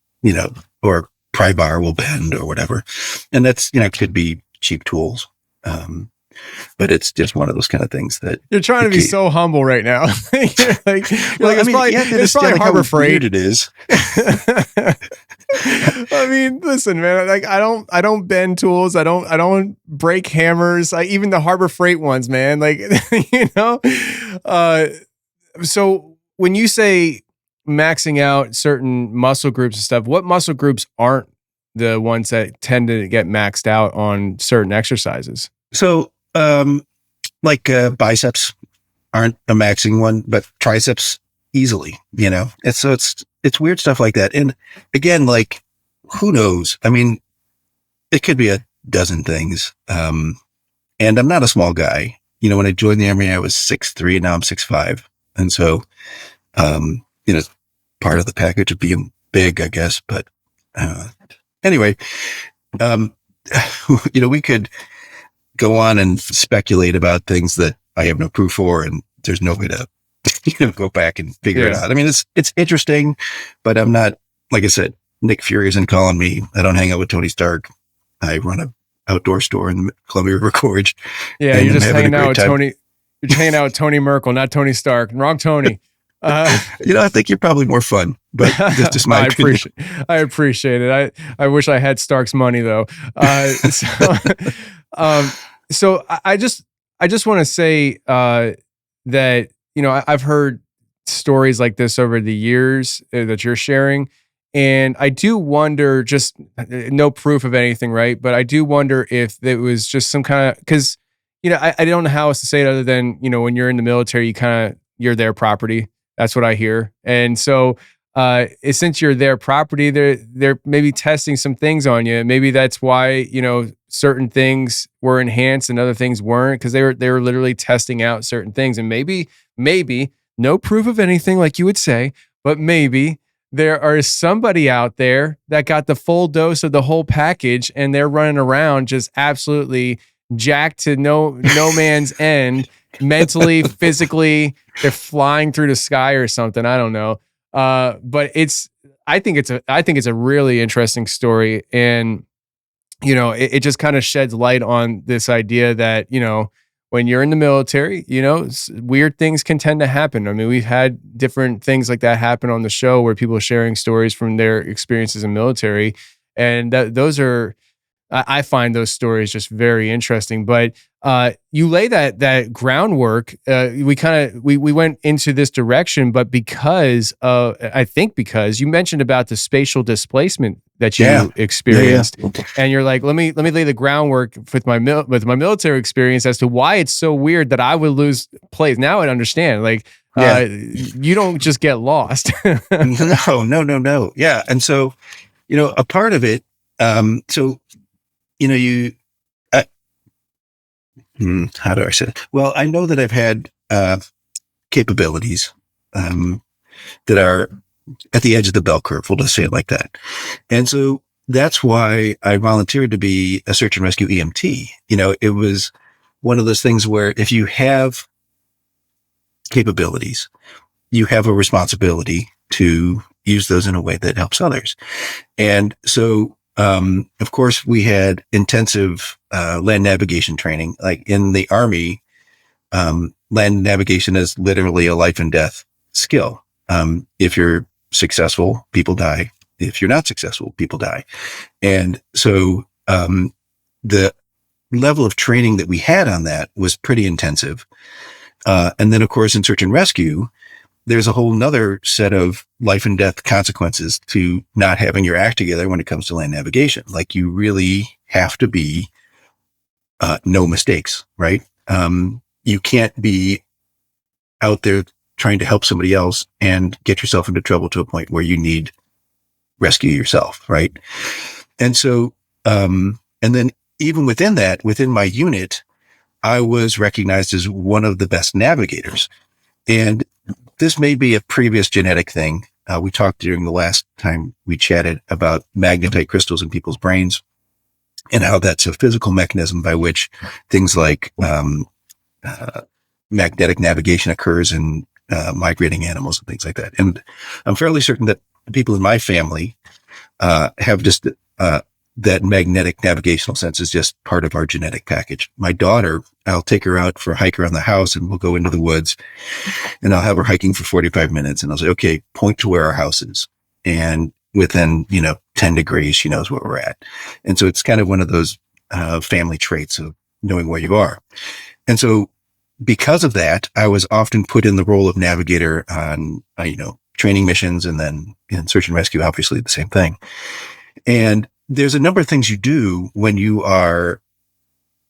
or pry bar will bend or whatever. And that's, could be cheap tools. But it's just one of those kind of things that you're trying to be so humble right now. It's probably Harbor Freight. It is. I mean, listen, man, like I don't bend tools. I don't break hammers. Even the Harbor Freight ones, man, like, so when you say maxing out certain muscle groups and stuff, what muscle groups aren't the ones that tend to get maxed out on certain exercises? So, biceps aren't a maxing one, but triceps easily, it's weird stuff like that. And again, like, who knows? I mean, it could be a dozen things. And I'm not a small guy. When I joined the Army, I was 6'3", and now I'm 6'5". And so, it's part of the package of being big, I guess. But, anyway, we could go on and speculate about things that I have no proof for, and there's no way to, go back and figure it out. I mean, it's interesting, but I'm not, like I said, Nick Fury isn't calling me. I don't hang out with Tony Stark. I run a outdoor store in the Columbia River Gorge. Yeah, you're just hanging out with Tony. You're hanging out with Tony Merkel, not Tony Stark. Wrong Tony. I think you're probly more fun, but that's just my opinion. I appreciate it. I wish I had Stark's money though. So I just want to say that I've heard stories like this over the years that you're sharing, and I do wonder, just no proof of anything, right? But I do wonder if it was just some kind of, because I don't know how else to say it other than when you're in the military, you're their property. That's what I hear. And so since you're their property, they're maybe testing some things on you. Maybe that's why, certain things were enhanced and other things weren't, because they were literally testing out certain things. And maybe no proof of anything, like you would say, but maybe there are somebody out there that got the full dose of the whole package, and they're running around just absolutely jacked to no man's end, mentally, physically. They're flying through the sky or something. I don't know. But I think it's a really interesting story. And, it just kind of sheds light on this idea that, when you're in the military, weird things can tend to happen. I mean, we've had different things like that happen on the show, where people are sharing stories from their experiences in military. And I find those stories just very interesting. But you lay that groundwork. We went into this direction, but because you mentioned about the spatial displacement that you experienced, and you're like, let me lay the groundwork with my military experience as to why it's so weird that I would lose plays. Now I understand. Like, you don't just get lost. No. Yeah, and so a part of it. How do I say it? Well, I know that I've had capabilities that are at the edge of the bell curve. We'll just say it like that. And so that's why I volunteered to be a search and rescue EMT. It was one of those things where if you have capabilities, you have a responsibility to use those in a way that helps others. And so, of course, we had intensive land navigation training. Like in the Army, land navigation is literally a life and death skill. If you're successful, people die. If you're not successful, people die. And so the level of training that we had on that was pretty intensive. And then, of course, in search and rescue, there's a whole nother set of life and death consequences to not having your act together when it comes to land navigation. Like, you really have to be no mistakes, right? You can't be out there trying to help somebody else and get yourself into trouble to a point where you need rescue yourself, right? And so, and then even within that, within my unit, I was recognized as one of the best navigators. And this may be a previous genetic thing. We talked during the last time we chatted about magnetite crystals in people's brains and how that's a physical mechanism by which things like magnetic navigation occurs in migrating animals and things like that. And I'm fairly certain that the people in my family have just that magnetic navigational sense is just part of our genetic package. My daughter, I'll take her out for a hike around the house and we'll go into the woods and I'll have her hiking for 45 minutes and I'll say, okay, point to where our house is. And within, 10 degrees, she knows where we're at. And so it's kind of one of those family traits of knowing where you are. And so because of that, I was often put in the role of navigator on, training missions, and then in search and rescue, obviously the same thing. And there's a number of things you do when you are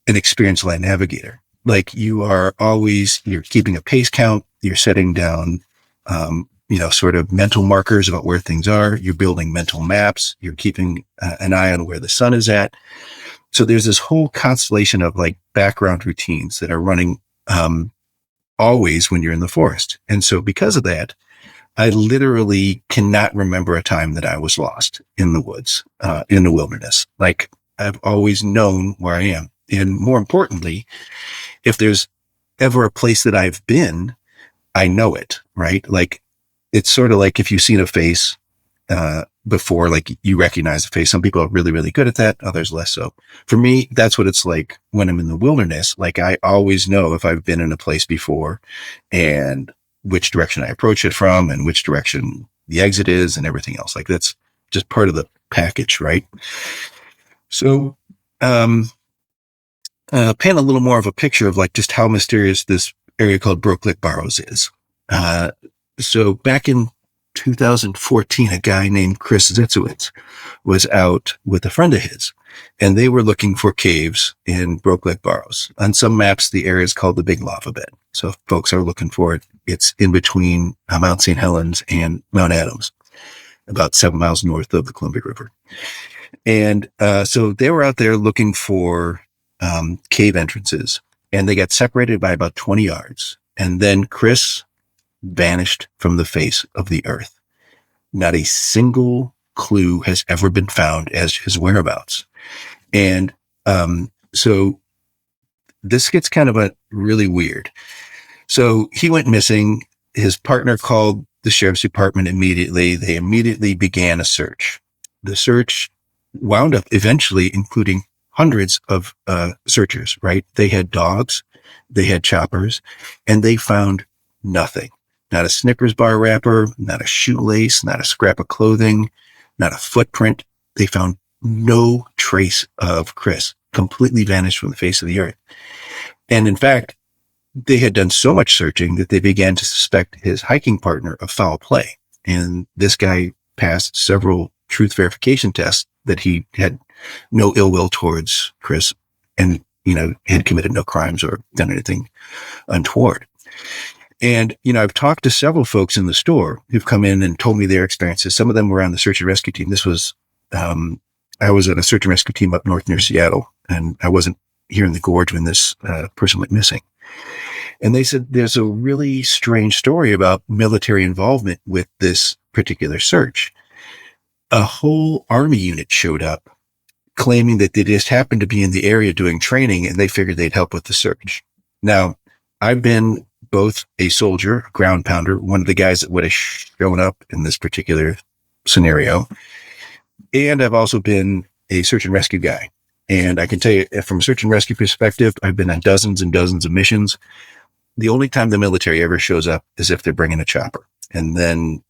an experienced land navigator. Like, you're keeping a pace count, you're setting down sort of mental markers about where things are. You're building mental maps. You're keeping an eye on where the sun is at. So there's this whole constellation of like background routines that are running always when you're in the forest. And so because of that, I literally cannot remember a time that I was lost in the woods, in the wilderness. Like I've always known where I am. And more importantly, if there's ever a place that I've been, I know it, right? Like it's sort of like if you've seen a face before, like you recognize the face. Some people are really, really good at that. Others less so. For me, that's what it's like when I'm in the wilderness. Like I always know if I've been in a place before and which direction I approach it from and which direction the exit is and everything else. Like that's just part of the package, right? So, paint a little more of a picture of like just how mysterious this area called Brokeleg Burrows is. So back in 2014, a guy named Chris Zitzowitz was out with a friend of his, and they were looking for caves in Brokeleg Burrows. On some maps, the area is called the Big Lava Bed. So if folks are looking for it, it's in between Mount St. Helens and Mount Adams, about 7 miles north of the Columbia River. And so they were out there looking for cave entrances, and they got separated by about 20 yards. And then Chris vanished from the face of the earth. Not a single clue has ever been found as his whereabouts. And so this gets kind of really weird. So he went missing. His partner called the sheriff's department immediately. They immediately began a search. The search wound up eventually including hundreds of searchers, right? They had dogs, they had choppers, and they found nothing. Not a Snickers bar wrapper, not a shoelace, not a scrap of clothing, not a footprint. They found no trace of Chris, completely vanished from the face of the earth. And in fact, they had done so much searching that they began to suspect his hiking partner of foul play. And this guy passed several truth verification tests that he had no ill will towards Chris and, had committed no crimes or done anything untoward. And, I've talked to several folks in the store who've come in and told me their experiences. Some of them were on the search and rescue team. This was, I was on a search and rescue team up north near Seattle, and I wasn't here in the gorge when this person went missing. And they said there's a really strange story about military involvement with this particular search. A whole army unit showed up claiming that they just happened to be in the area doing training and they figured they'd help with the search. Now, I've been both a soldier, a ground pounder, one of the guys that would have shown up in this particular scenario, and I've also been a search and rescue guy. And I can tell you from a search and rescue perspective, I've been on dozens and dozens of missions. The only time the military ever shows up is if they're bringing a chopper. And then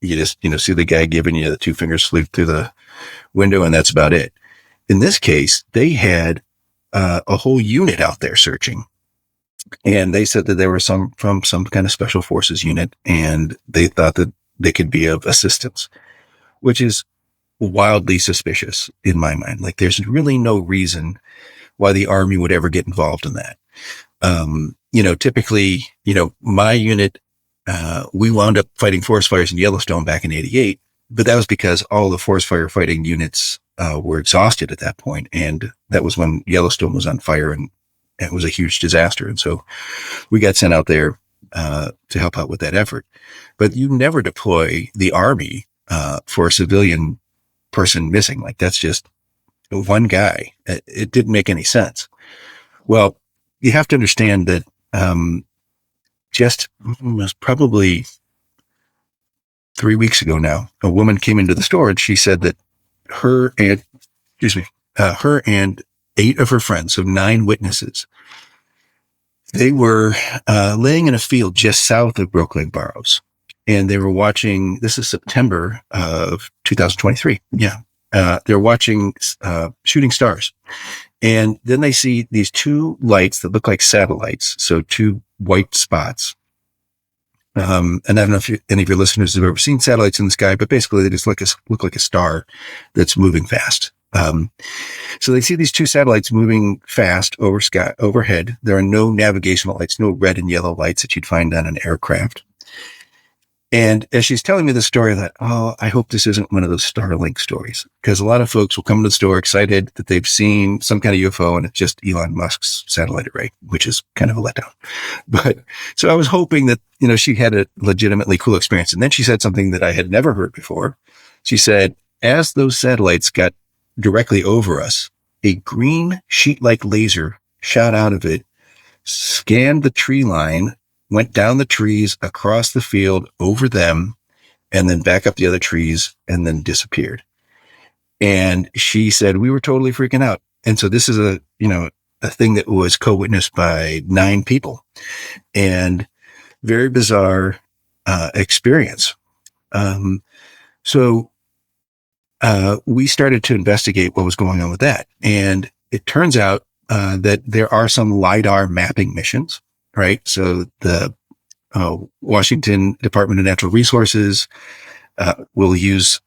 you just, see the guy giving you the 2-finger salute through the window, and that's about it. In this case, they had a whole unit out there searching. And they said that they were from some kind of special forces unit, and they thought that they could be of assistance, which is wildly suspicious in my mind. Like there's really no reason why the Army would ever get involved in that. Typically, my unit, we wound up fighting forest fires in Yellowstone back in '88, but that was because all the forest fire fighting units were exhausted at that point. And that was when Yellowstone was on fire and it was a huge disaster. And so we got sent out there to help out with that effort. But you never deploy the Army for a civilian person missing. Like that's just one guy. It didn't make any sense. Well, you have to understand that just probably 3 weeks ago now, a woman came into the store and she said that her and 8 of her friends, so 9 witnesses, they were laying in a field just south of Brokeleg Burrows, and they were watching. This is September of 2023. Yeah, they're watching shooting stars, and then they see these 2 lights that look like satellites, so 2 white spots. And I don't know if any of your listeners have ever seen satellites in the sky, but basically they just look like a star that's moving fast. So they see these 2 satellites moving fast overhead. There are no navigational lights, no red and yellow lights that you'd find on an aircraft. And as she's telling me the story, I thought, oh, I hope this isn't one of those Starlink stories, because a lot of folks will come to the store excited that they've seen some kind of UFO and it's just Elon Musk's satellite array, which is kind of a letdown. But so I was hoping that, she had a legitimately cool experience. And then she said something that I had never heard before. She said, as those satellites got directly over us, a green sheet-like laser shot out of it, scanned the tree line, went down the trees, across the field, over them, and then back up the other trees, and then disappeared. And she said, we were totally freaking out. And so this is a thing that was co-witnessed by 9 people, and very bizarre experience. So we started to investigate what was going on with that. And it turns out that there are some LiDAR mapping missions, right? So the Washington Department of Natural Resources will use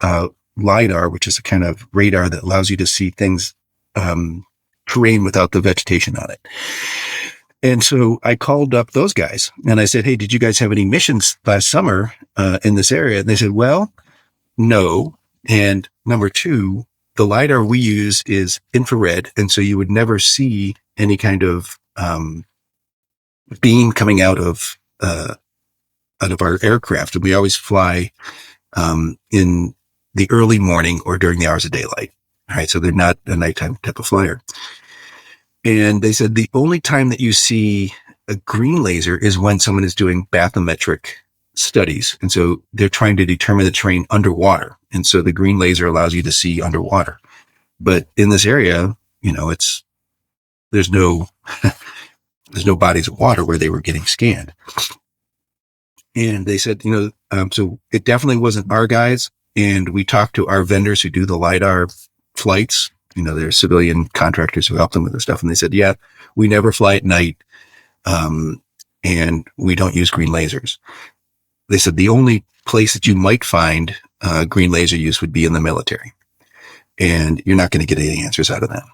LiDAR, which is a kind of radar that allows you to see things, terrain without the vegetation on it. And so I called up those guys and I said, hey, did you guys have any missions last summer in this area? And they said, well, no. And number 2, the LiDAR we use is infrared. And so you would never see any kind of beam coming out of our aircraft. And we always fly in the early morning or during the hours of daylight. All right. So they're not a nighttime type of flyer. And they said the only time that you see a green laser is when someone is doing bathymetric studies. And so they're trying to determine the terrain underwater. And so the green laser allows you to see underwater. But in this area, there's no bodies of water where they were getting scanned. And they said, so it definitely wasn't our guys. And we talked to our vendors who do the LiDAR flights. They're civilian contractors who help them with this stuff. And they said, yeah, we never fly at night. And we don't use green lasers. They said the only place that you might find green laser use would be in the military. And you're not going to get any answers out of them.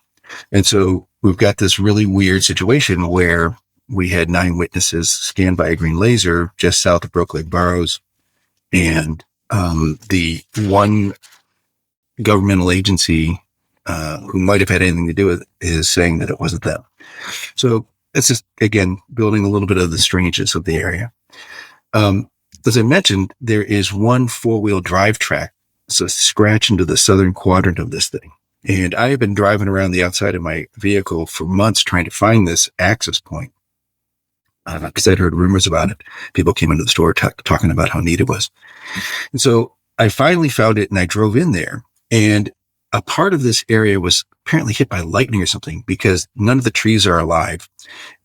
And so we've got this really weird situation where we had 9 witnesses scanned by a green laser just south of Brokeleg Burrows. And the one governmental agency who might have had anything to do with it is saying that it wasn't them. So it's just, again, building a little bit of the strangeness of the area. As I mentioned, there is one 4-wheel drive track. So scratch into the southern quadrant of this thing. And I have been driving around the outside of my vehicle for months trying to find this access point. Because I'd heard rumors about it. People came into the store talking about how neat it was. And so I finally found it and I drove in there. And a part of this area was apparently hit by lightning or something because none of the trees are alive.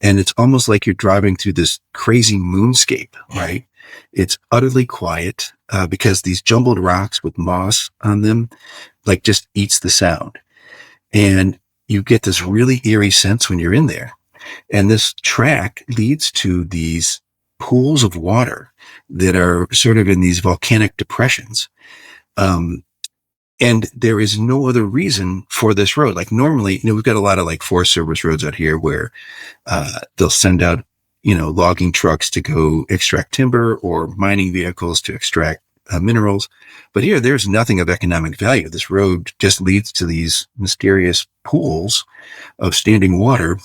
And it's almost like you're driving through this crazy moonscape, right? It's utterly quiet because these jumbled rocks with moss on them just eats the sound. And you get this really eerie sense when you're in there. And this track leads to these pools of water that are sort of in these volcanic depressions. And there is no other reason for this road. Like normally, we've got a lot of Forest Service roads out here where they'll send out, logging trucks to go extract timber or mining vehicles to extract minerals. But here, there's nothing of economic value. This road just leads to these mysterious pools of standing water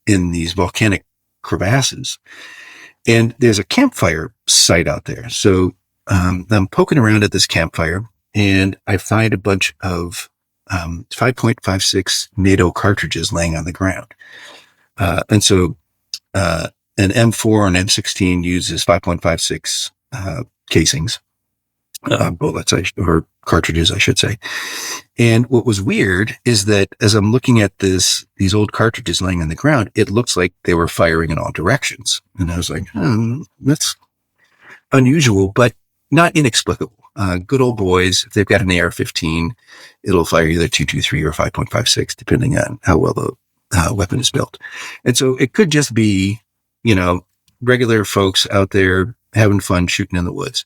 in these volcanic crevasses. And there's a campfire site out there. So I'm poking around at this campfire and I find a bunch of 5.56 NATO cartridges laying on the ground. And so an M4 or an M16 uses 5.56 casings, bullets, or cartridges, I should say. And what was weird is that as I'm looking at these old cartridges laying on the ground, it looks like they were firing in all directions. And I was like, that's unusual, but not inexplicable. Good old boys, if they've got an AR-15, it'll fire either 223 or 5.56, depending on how well the weapon is built. And so it could just be, regular folks out there having fun shooting in the woods.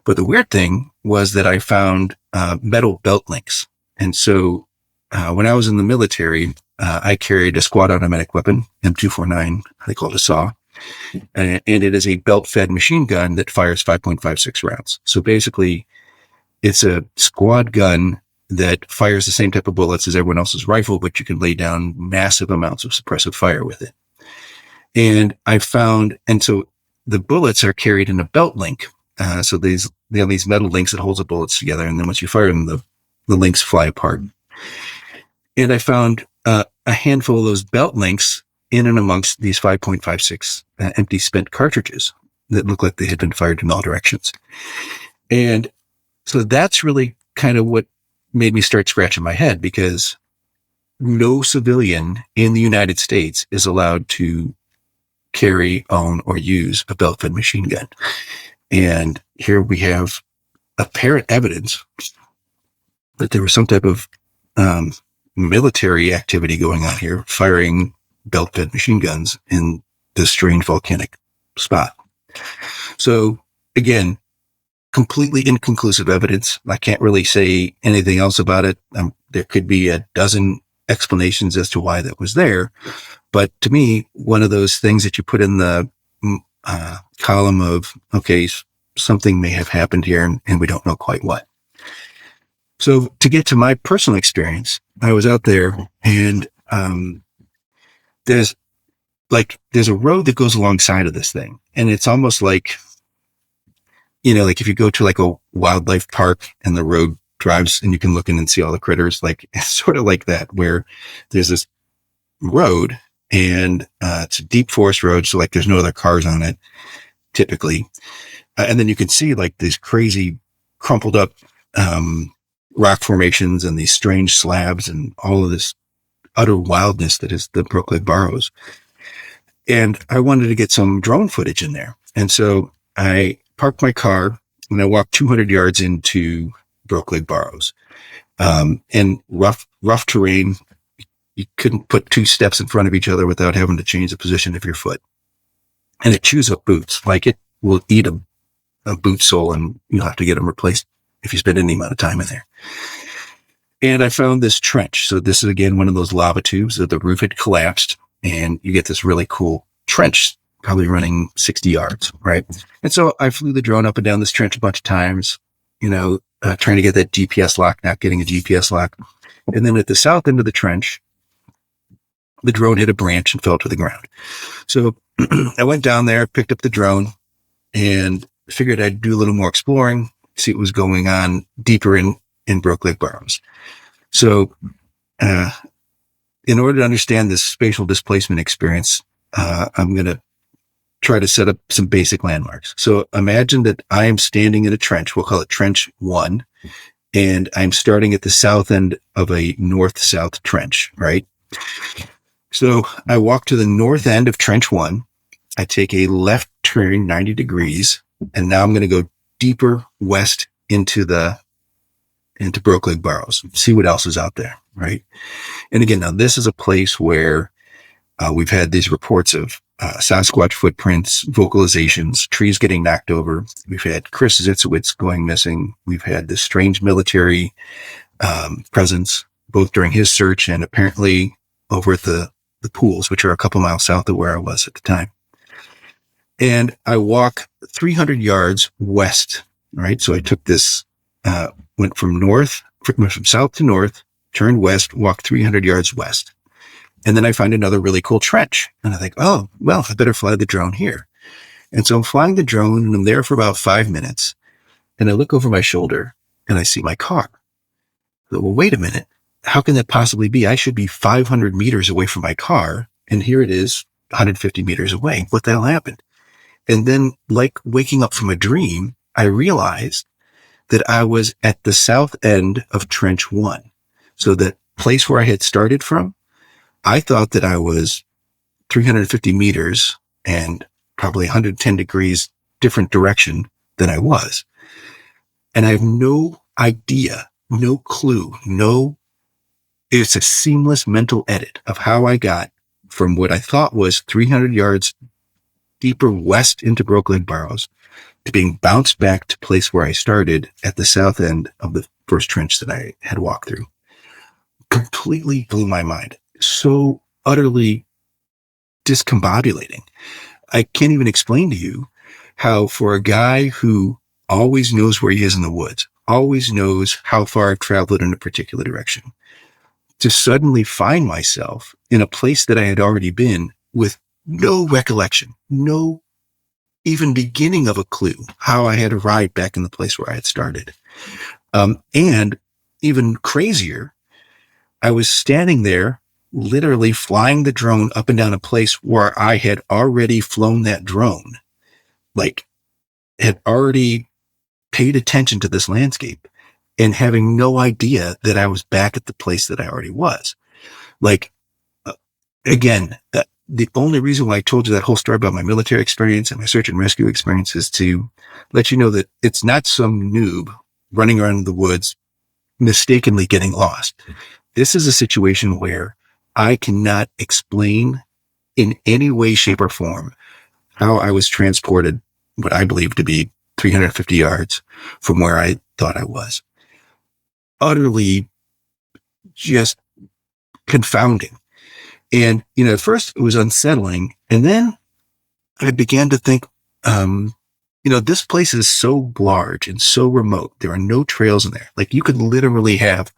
But the weird thing was that I found metal belt links. And so when I was in the military, I carried a squad automatic weapon, M249, they call it a SAW. And it is a belt-fed machine gun that fires 5.56 rounds. So basically, it's a squad gun that fires the same type of bullets as everyone else's rifle, but you can lay down massive amounts of suppressive fire with it. And so the bullets are carried in a belt link. So they have these metal links that holds the bullets together. And then once you fire them, the links fly apart. And I found a handful of those belt links in and amongst these 5.56 empty spent cartridges that looked like they had been fired in all directions. And so that's really kind of what made me start scratching my head, because no civilian in the United States is allowed to carry, own, or use a belt-fed machine gun. And here we have apparent evidence that there was some type of military activity going on here, firing belt-fed machine guns in this strange volcanic spot. So again, completely inconclusive evidence. I can't really say anything else about it. There could be a dozen explanations as to why that was there. But to me, one of those things that you put in the column of, okay, something may have happened here and we don't know quite what. So to get to my personal experience, I was out there and there's a road that goes alongside of this thing. And it's almost like, like if you go to like a wildlife park and the road drives and you can look in and see all the critters, like it's sort of like that, where there's this road and it's a deep forest road. So like there's no other cars on it typically. And then you can see like these crazy crumpled up rock formations and these strange slabs and all of this utter wildness that is the Brokeleg Burrows. And I wanted to get some drone footage in there. And so I parked my car and I walked 200 yards into Brokeleg Burrows. And rough terrain, you couldn't put two steps in front of each other without having to change the position of your foot. And it chews up boots. Like it will eat a boot sole and you'll have to get them replaced if you spend any amount of time in there. And I found this trench. So this is again one of those lava tubes that the roof had collapsed and you get this really cool trench, probably running 60 yards, right? And so I flew the drone up and down this trench a bunch of times, trying to get that GPS lock, not getting a GPS lock. And then at the south end of the trench, the drone hit a branch and fell to the ground. So I went down there, picked up the drone and figured I'd do a little more exploring, see what was going on deeper in Brokeleg Burrows. So, in order to understand this spatial displacement experience, I'm going to try to set up some basic landmarks. So imagine that I am standing in a trench. We'll call it trench 1. And I'm starting at the south end of a north-south trench, right? So I walk to the north end of trench 1. I take a left turn 90 degrees. And now I'm going to go deeper west into Brokeleg Burrows, see what else is out there, right? And again, now this is a place where we've had these reports of Sasquatch footprints, vocalizations, trees getting knocked over. We've had Chris Zitzowitz going missing. We've had this strange military presence, both during his search and apparently over at the pools, which are a couple miles south of where I was at the time. And I walk 300 yards west, right? So I took this, went from south to north, turned west, walked 300 yards west. And then I find another really cool trench. And I think, oh, well, I better fly the drone here. And so I'm flying the drone and I'm there for about 5 minutes. And I look over my shoulder and I see my car. So, well, wait a minute. How can that possibly be? I should be 500 meters away from my car. And here it is 150 meters away. What the hell happened? And then, like waking up from a dream, I realized that I was at the south end of trench 1. So the place where I had started from, I thought that I was 350 meters and probably 110 degrees different direction than I was. And I have no idea, no clue, it's a seamless mental edit of how I got from what I thought was 300 yards deeper west into Brokeleg Burrows to being bounced back to place where I started at the south end of the first trench that I had walked through. Completely blew my mind. So utterly discombobulating. I can't even explain to you how for a guy who always knows where he is in the woods, always knows how far I've traveled in a particular direction, to suddenly find myself in a place that I had already been with no recollection, no even beginning of a clue how I had arrived back in the place where I had started. And even crazier, I was standing there, literally flying the drone up and down a place where I had already flown that drone, like had already paid attention to this landscape and having no idea that I was back at the place that I already was. Like, again, the only reason why I told you that whole story about my military experience and my search and rescue experience is to let you know that it's not some noob running around in the woods mistakenly getting lost. This is a situation where I cannot explain in any way, shape, or form how I was transported what I believe to be 350 yards from where I thought I was. Utterly just confounding. And, at first it was unsettling. And then I began to think, this place is so large and so remote. There are no trails in there. Like, you could literally have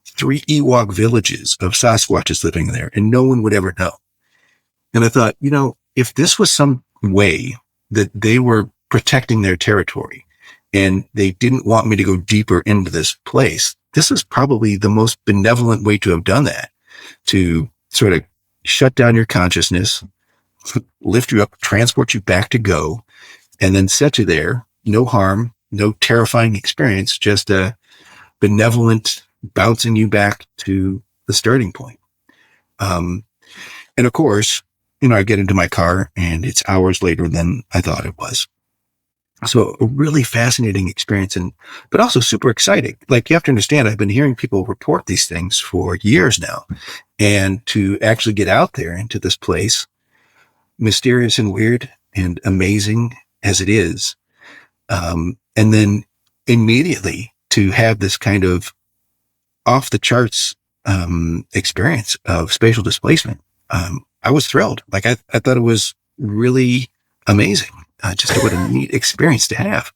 3 Ewok villages of Sasquatches living there and no one would ever know. And I thought, if this was some way that they were protecting their territory and they didn't want me to go deeper into this place, this is probably the most benevolent way to have done that, to sort of shut down your consciousness, lift you up, transport you back to go, and then set you there. No harm, no terrifying experience, just a benevolent bouncing you back to the starting point. And of course, I get into my car and it's hours later than I thought it was. So a really fascinating experience, but also super exciting. Like, you have to understand, I've been hearing people report these things for years now, and to actually get out there into this place, mysterious and weird and amazing as it is, and then immediately to have this kind of off the charts experience of spatial displacement. I was thrilled. Like, I thought it was really amazing. Just what a neat experience to have.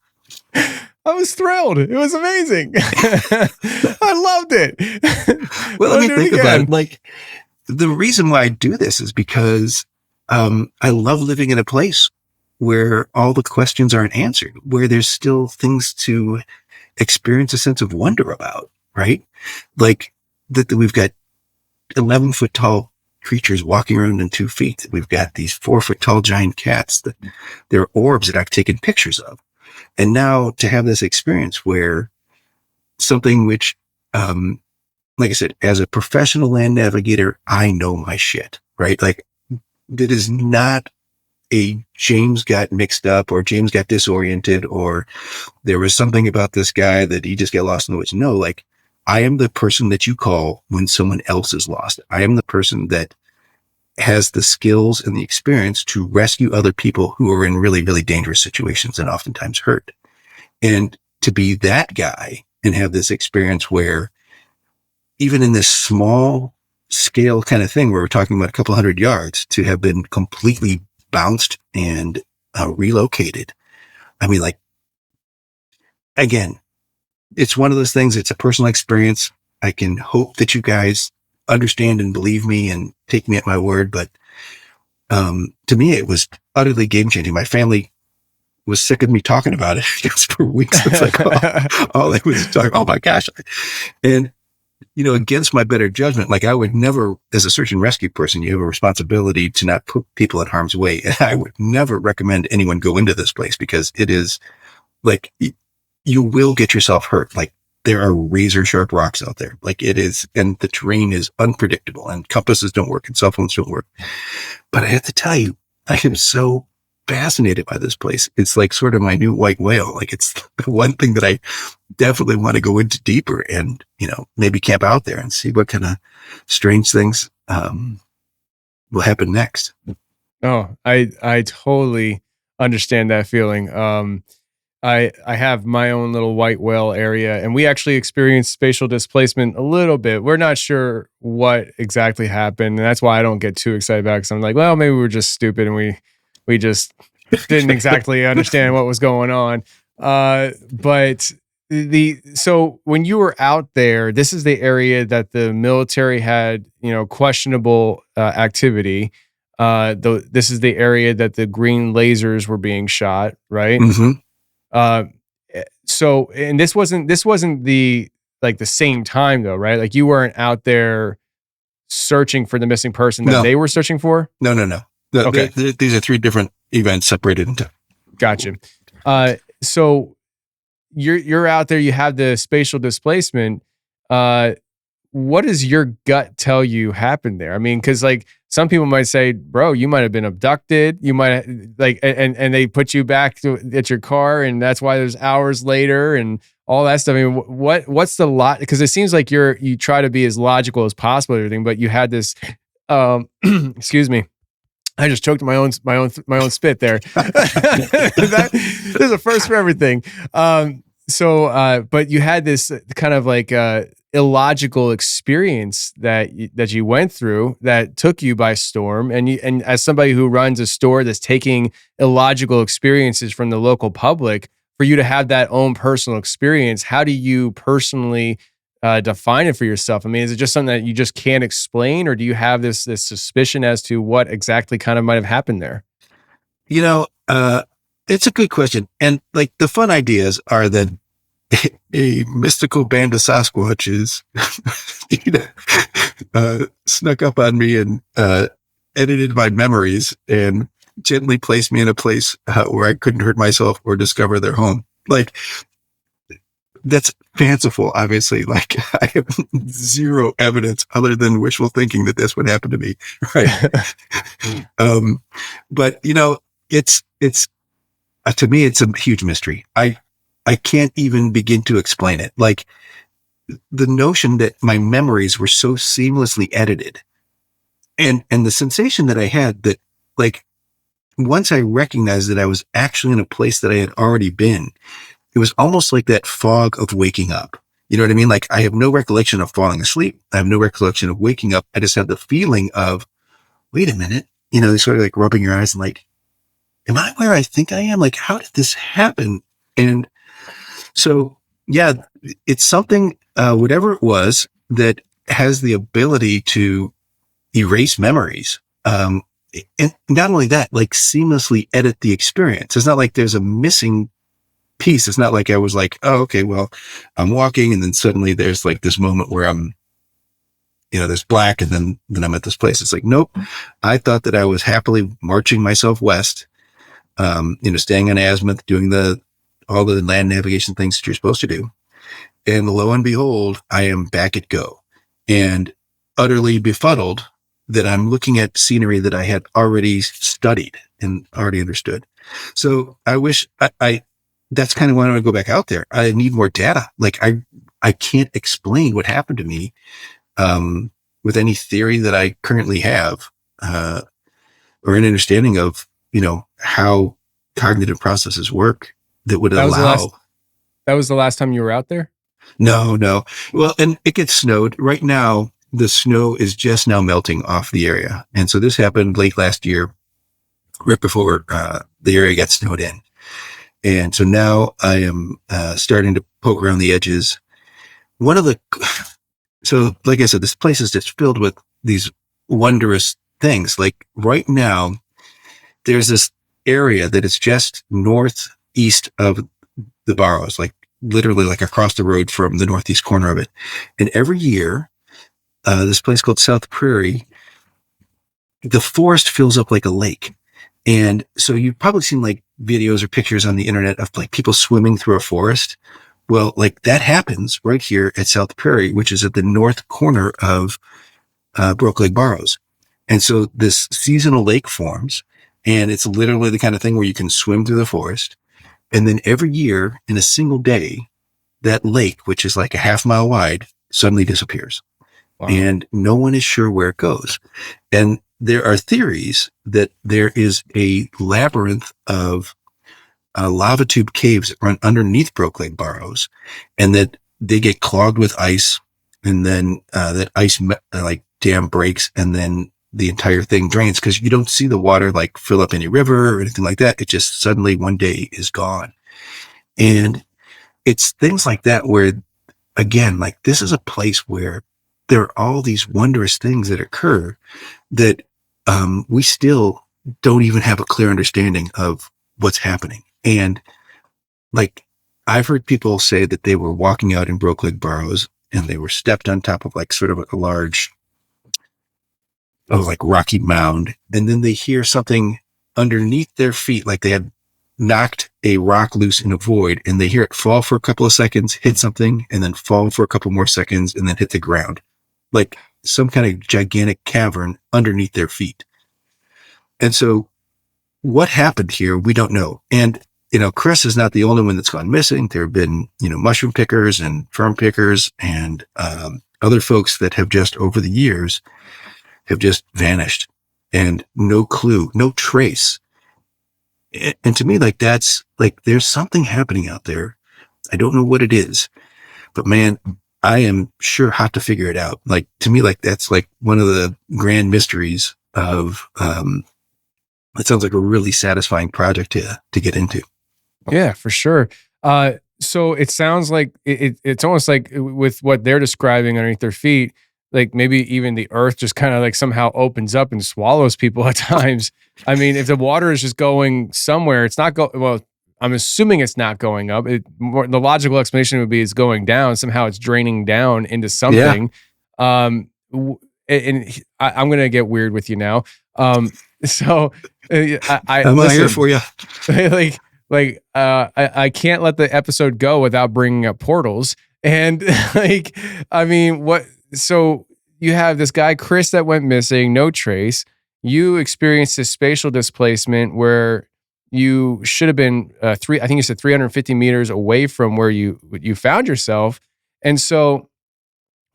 I was thrilled. It was amazing. I loved it. Well, let me think about it. Like, the reason why I do this is because I love living in a place where all the questions aren't answered, where there's still things to experience a sense of wonder about, right? Like, that we've got 11-foot tall creatures walking around in 2 feet. We've got these 4-foot tall giant cats that they're orbs that I've taken pictures of. And now to have this experience where something which, like I said, as a professional land navigator, I know my shit, right? Like, that is not a James got mixed up or James got disoriented or there was something about this guy that he just got lost in the woods. No, like, I am the person that you call when someone else is lost. I am the person that has the skills and the experience to rescue other people who are in really, really dangerous situations and oftentimes hurt. And to be that guy and have this experience where even in this small scale kind of thing where we're talking about a couple 100 yards, to have been completely bounced and relocated. I mean, like, again, it's one of those things. It's a personal experience. I can hope that you guys understand and believe me and take me at my word. But to me, it was utterly game changing. My family was sick of me talking about it just for weeks. It's like, all they was talking, oh my gosh. And, against my better judgment, like, I would never, as a search and rescue person, you have a responsibility to not put people in harm's way. And I would never recommend anyone go into this place because it is like, you will get yourself hurt. Like, there are razor sharp rocks out there. Like, it is, and the terrain is unpredictable and compasses don't work and cell phones don't work. But I have to tell you, I am so fascinated by this place. It's like sort of my new white whale. Like, it's the one thing that I definitely want to go into deeper and, maybe camp out there and see what kind of strange things, will happen next. Oh, I totally understand that feeling. I have my own little white whale area, and we actually experienced spatial displacement a little bit. We're not sure what exactly happened, and that's why I don't get too excited about it, because I'm like, well, maybe we're just stupid and we We just didn't exactly understand what was going on. But so when you were out there, this is the area that the military had, questionable activity. This is the area that the green lasers were being shot, right? Mm-hmm. So, and this wasn't the same time though, right? Like you weren't out there searching for the missing person that they were searching for? No. Okay. These are 3 different events separated into. Gotcha. So you're out there, you have the spatial displacement. What does your gut tell you happened there? I mean, because like some people might say, bro, you might have been abducted. You might and they put you back at your car, and that's why there's hours later and all that stuff. I mean, what's the lot? Because it seems like you try to be as logical as possible and everything, but you had this. Excuse me. I just choked my own spit there. There's a first for everything. But you had this kind of like illogical experience that you went through that took you by storm. And as somebody who runs a store that's taking illogical experiences from the local public, for you to have that own personal experience, how do you personally define it for yourself? I mean, is it just something that you just can't explain, or do you have this suspicion as to what exactly kind of might have happened there? It's a good question. And like the fun ideas are that a mystical band of Sasquatches snuck up on me and edited my memories and gently placed me in a place where I couldn't hurt myself or discover their home. Like, that's fanciful, obviously. Like, I have 0 evidence other than wishful thinking that this would happen to me. Right. But it's to me, it's a huge mystery. I can't even begin to explain it. Like, the notion that my memories were so seamlessly edited and the sensation that I had that, like, once I recognized that I was actually in a place that I had already been, it was almost like that fog of waking up. You know what I mean? Like, I have no recollection of falling asleep. I have no recollection of waking up. I just have the feeling of, wait a minute, sort of like rubbing your eyes and like, am I where I think I am? Like, how did this happen? And so, yeah, it's something, whatever it was, that has the ability to erase memories. And not only that, like, seamlessly edit the experience. It's not like there's a missing piece. It's not like I was like, oh, okay, well, I'm walking and then suddenly there's like this moment where I'm, there's black and then I'm at this place. It's like, nope. I thought that I was happily marching myself west, staying on azimuth, doing all the land navigation things that you're supposed to do. And lo and behold, I am back at go and utterly befuddled that I'm looking at scenery that I had already studied and already understood. So I wish that's kind of why I want to go back out there. I need more data. Like, I can't explain what happened to me, with any theory that I currently have, or an understanding of, how cognitive processes work that would allow. That was the last time you were out there? No. Well, and it gets snowed right now. The snow is just now melting off the area. And so this happened late last year, right before the area got snowed in. And so now I am starting to poke around the edges. So like I said, this place is just filled with these wondrous things. Like right now, there's this area that is just northeast of the Barrows, like literally like across the road from the northeast corner of it. And every year, this place called South Prairie, the forest fills up like a lake. And so you've probably seen like videos or pictures on the internet of like people swimming through a forest. Well, like that happens right here at South Prairie, which is at the north corner of Brokeleg Burrows. And so this seasonal lake forms, and it's literally the kind of thing where you can swim through the forest. And then every year in a single day, that lake, which is like a half mile wide, suddenly disappears. Wow. And no one is sure where it goes. And there are theories that there is a labyrinth of lava tube caves that run underneath Brokeleg Burrows, and that they get clogged with ice, and then that ice like dam breaks, and then the entire thing drains, because you don't see the water like fill up any river or anything like that. It just suddenly one day is gone. And it's things like that where, again, like this is a place where there are all these wondrous things that occur that we still don't even have a clear understanding of what's happening. And like, I've heard people say that they were walking out in Brokeleg Burrows and they were stepped on top of like sort of like a large, like rocky mound. And then they hear something underneath their feet, like they had knocked a rock loose in a void, and they hear it fall for a couple of seconds, hit something, and then fall for a couple more seconds, and then hit the ground. Like some kind of gigantic cavern underneath their feet. And so what happened here, we don't know. And, you know, Chris is not the only one that's gone missing. There have been, you know, mushroom pickers and fern pickers and other folks that have just over the years have just vanished, and no clue, no trace. And to me, like, that's like, there's something happening out there. I don't know what it is, but man, I am sure hot to figure it out. Like, to me, like, that's like one of the grand mysteries of, it sounds like a really satisfying project to get into. Yeah, for sure. So it sounds like it's almost like with what they're describing underneath their feet, like maybe even the earth just kind of like somehow opens up and swallows people at times. I mean, if the water is just going somewhere, it's not well, I'm assuming it's not going up. The logical explanation would be it's going down. Somehow it's draining down into something. Yeah. And I'm going to get weird with you now. So I'm here for you. I can't let the episode go without bringing up portals. And like, I mean, so you have this guy, Chris, that went missing, no trace. You experienced this spatial displacement where you should have been I think you said 350 meters away from where you found yourself. And so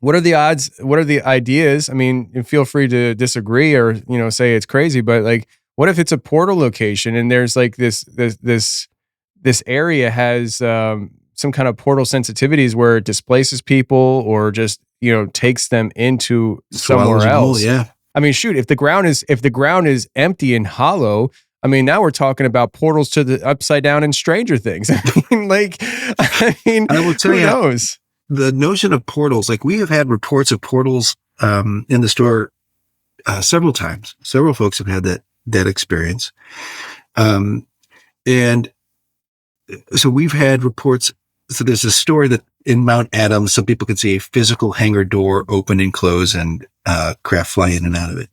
what are the odds? What are the ideas? I mean, feel free to disagree or, you know, say it's crazy, but like, what if it's a portal location and there's like this area has some kind of portal sensitivities where it displaces people or just, you know, takes them into somewhere else. Yeah. I mean, shoot, if the ground is empty and hollow, I mean, now we're talking about portals to the upside down and Stranger Things. I will tell you, who knows? The notion of portals, like we have had reports of portals in the store several times. Several folks have had that experience. And so we've had reports. So there's a story that in Mount Adams, some people could see a physical hangar door open and close and craft fly in and out of it.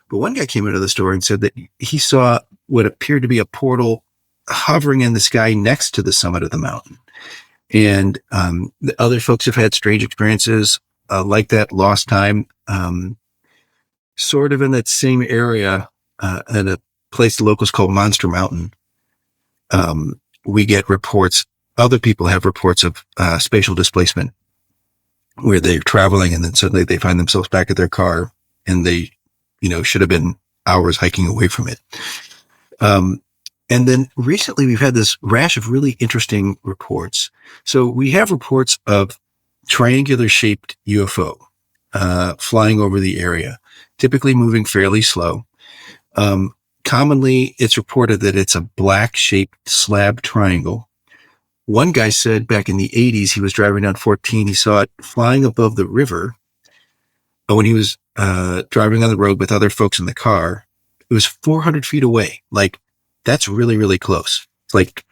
But one guy came into the store and said that he saw what appeared to be a portal hovering in the sky next to the summit of the mountain. And the other folks have had strange experiences like that, lost time, sort of in that same area at a place the locals call Monster Mountain. We get reports. Other people have reports of spatial displacement where they're traveling and then suddenly they find themselves back at their car and they, you know, should have been hours hiking away from it. And then recently we've had this rash of really interesting reports. So we have reports of triangular shaped UFO flying over the area, typically moving fairly slow. Commonly it's reported that it's a black shaped slab triangle. One guy said back in the 80s, he was driving down 14. He saw it flying above the river. But when he was driving on the road with other folks in the car, it was 400 feet away. Like, that's really, really close. It's like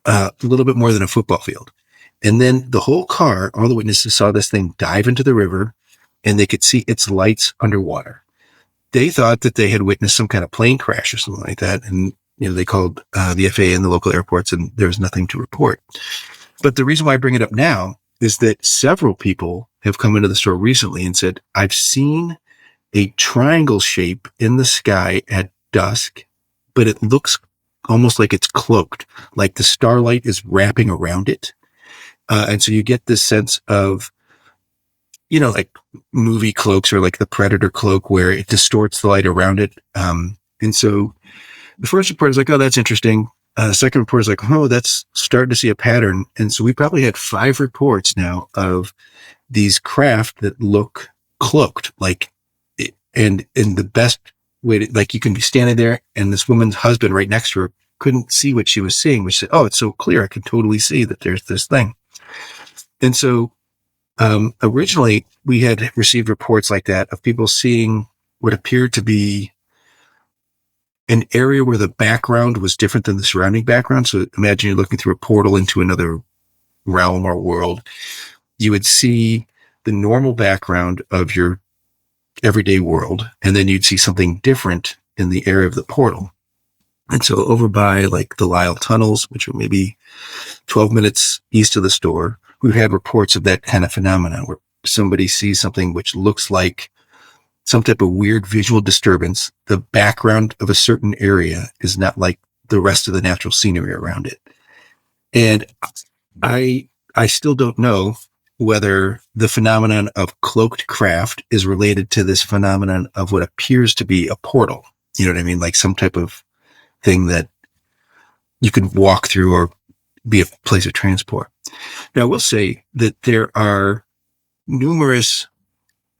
a little bit more than a football field. And then the whole car, all the witnesses saw this thing dive into the river and they could see its lights underwater. They thought that they had witnessed some kind of plane crash or something like that. And, you know, they called the FAA and the local airports and there was nothing to report. But the reason why I bring it up now is that several people have come into the store recently and said, I've seen a triangle shape in the sky at dusk, but it looks almost like it's cloaked, like the starlight is wrapping around it. And so you get this sense of, you know, like movie cloaks or like the Predator cloak where it distorts the light around it. And so the first report is like, oh, that's interesting. The second report is like, oh, that's starting to see a pattern. And so we probably had 5 reports now of these craft that look cloaked, like And in the best way to, like, you can be standing there and this woman's husband right next to her couldn't see what she was seeing, which said, oh, it's so clear. I can totally see that there's this thing. And so, originally we had received reports like that of people seeing what appeared to be an area where the background was different than the surrounding background. So imagine you're looking through a portal into another realm or world. You would see the normal background of your everyday world, and then you'd see something different in the area of the portal. And so over by like the Lyle tunnels, which are maybe 12 minutes east of the store, we've had reports of that kind of phenomenon where somebody sees something which looks like some type of weird visual disturbance. The background of a certain area is not like the rest of the natural scenery around it. And I still don't know whether the phenomenon of cloaked craft is related to this phenomenon of what appears to be a portal. You know what I mean? Like some type of thing that you can walk through or be a place of transport. Now, I will say that there are numerous,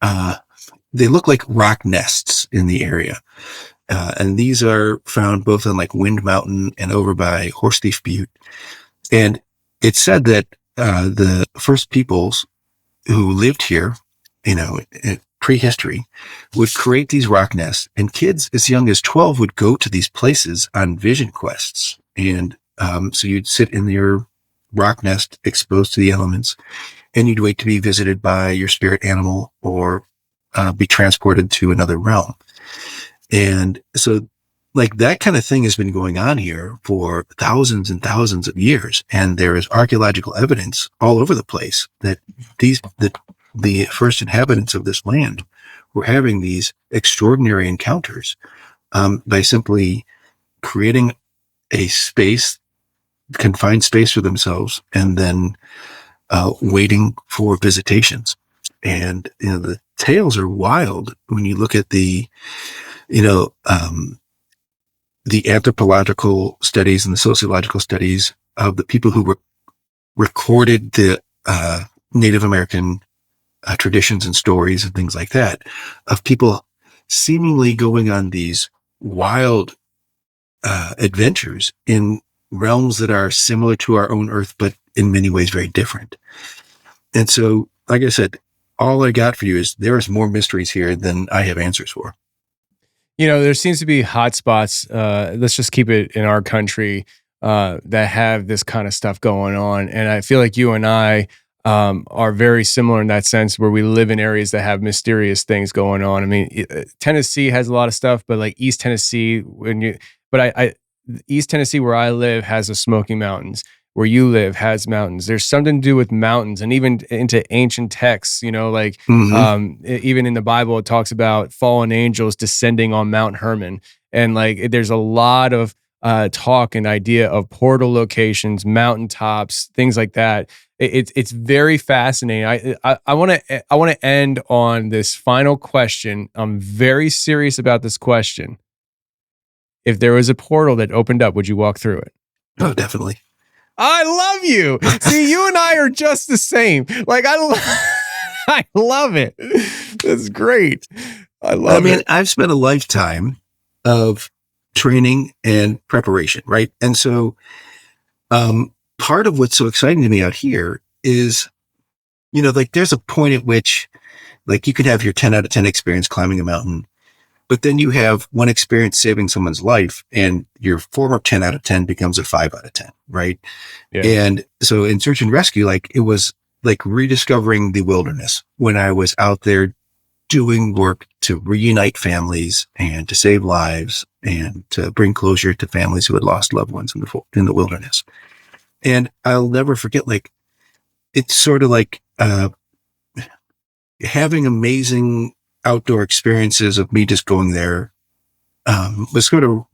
they look like rock nests in the area. And these are found both on like Wind Mountain and over by Horse Thief Butte. And it's said that the first peoples who lived here, you know, in prehistory, would create these rock nests, and kids as young as 12 would go to these places on vision quests. And so you'd sit in your rock nest exposed to the elements, and you'd wait to be visited by your spirit animal or be transported to another realm. And so like that kind of thing has been going on here for thousands and thousands of years. And there is archaeological evidence all over the place that the first inhabitants of this land were having these extraordinary encounters, by simply creating a space, confined space for themselves, and then, waiting for visitations. And, you know, the tales are wild when you look at the, you know, the anthropological studies and the sociological studies of the people who recorded the Native American traditions and stories and things like that, of people seemingly going on these wild adventures in realms that are similar to our own Earth, but in many ways very different. And so, like I said, all I got for you is there is more mysteries here than I have answers for. You know, there seems to be hot spots. Let's just keep it in our country that have this kind of stuff going on. And I feel like you and I are very similar in that sense, where we live in areas that have mysterious things going on. I mean, Tennessee has a lot of stuff, but like East Tennessee, East Tennessee where I live has the Smoky Mountains. Where you live has mountains. There's something to do with mountains, and even into ancient texts, you know, like even in the Bible, it talks about fallen angels descending on Mount Hermon. And like, there's a lot of talk and idea of portal locations, mountaintops, things like that. It's very fascinating. I want to end on this final question. I'm very serious about this question. If there was a portal that opened up, would you walk through it? Oh, definitely. I love you. See, you and I are just the same. Like, I love it. That's great. I mean, it. I've spent a lifetime of training and preparation, right? And so, part of what's so exciting to me out here is, you know, like there's a point at which, like, you could have your 10 out of 10 experience climbing a mountain, but then you have one experience saving someone's life, and your former 10 out of 10 becomes a 5 out of 10, right? Yeah. And so in search and rescue, like, it was like rediscovering the wilderness when I was out there doing work to reunite families and to save lives and to bring closure to families who had lost loved ones in the wilderness. And I'll never forget, like, it's sort of like having amazing outdoor experiences of me just going there was sort of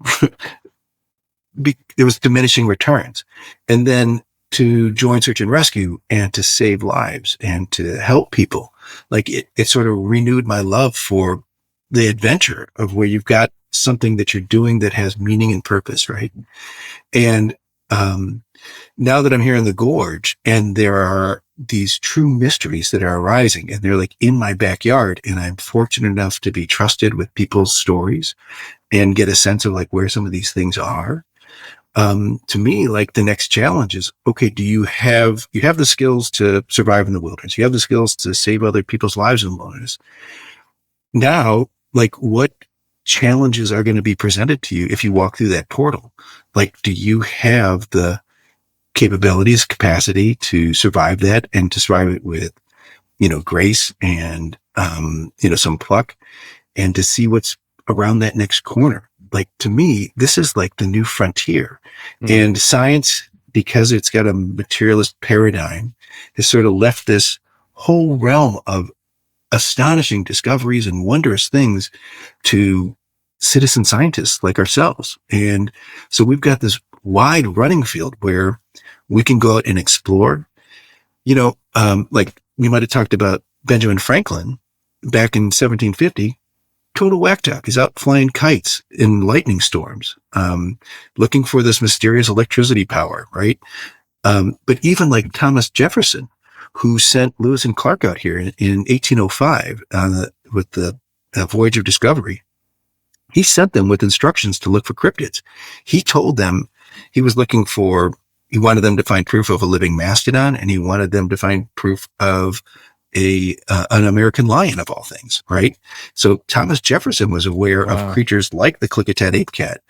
there was diminishing returns. And then to join search and rescue and to save lives and to help people, like it sort of renewed my love for the adventure of where you've got something that you're doing that has meaning and purpose, right? And Now that I'm here in the gorge and there are these true mysteries that are arising and they're like in my backyard, and I'm fortunate enough to be trusted with people's stories and get a sense of like where some of these things are. To me, like the next challenge is, okay, do you have the skills to survive in the wilderness? You have the skills to save other people's lives in the wilderness. Now, like what challenges are going to be presented to you if you walk through that portal? Like, do you have the capabilities, capacity to survive that and to survive it with, grace and, some pluck, and to see what's around that next corner? Like, to me, this is like the new frontier. And science, because it's got a materialist paradigm, has sort of left this whole realm of astonishing discoveries and wondrous things to citizen scientists like ourselves. And so we've got this wide running field where we can go out and explore. Like we might have talked about Benjamin Franklin back in 1750. Total whack job. He's out flying kites in lightning storms, looking for this mysterious electricity power, right? But even like Thomas Jefferson, who sent Lewis and Clark out here in 1805 with the Voyage of Discovery, he sent them with instructions to look for cryptids. He told them he wanted them to find proof of a living mastodon, and he wanted them to find proof of an American lion, of all things, right? So Thomas Jefferson was aware of creatures like the Klickitat ape cat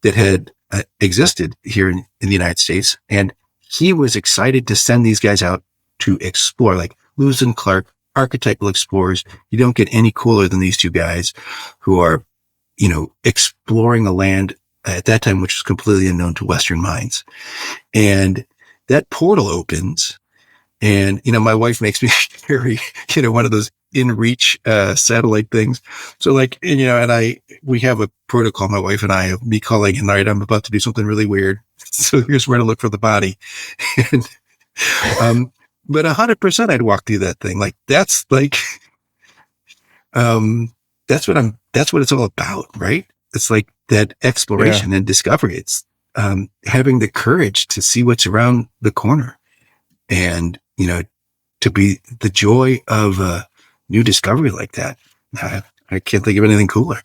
that had existed here in the United States, and he was excited to send these guys out to explore, like Lewis and Clark, archetypal explorers. You don't get any cooler than these two guys who are, exploring a land at that time which was completely unknown to Western minds. And that portal opens. And, my wife makes me carry, one of those in-reach, satellite things. So like, we have a protocol, my wife and I, of me calling at night, I'm about to do something really weird. So here's where to look for the body. And, but 100% I'd walk through that thing. Like, that's like, that's what it's all about, right? It's like that exploration and discovery. It's, having the courage to see what's around the corner. And, to be the joy of a new discovery like that. I can't think of anything cooler.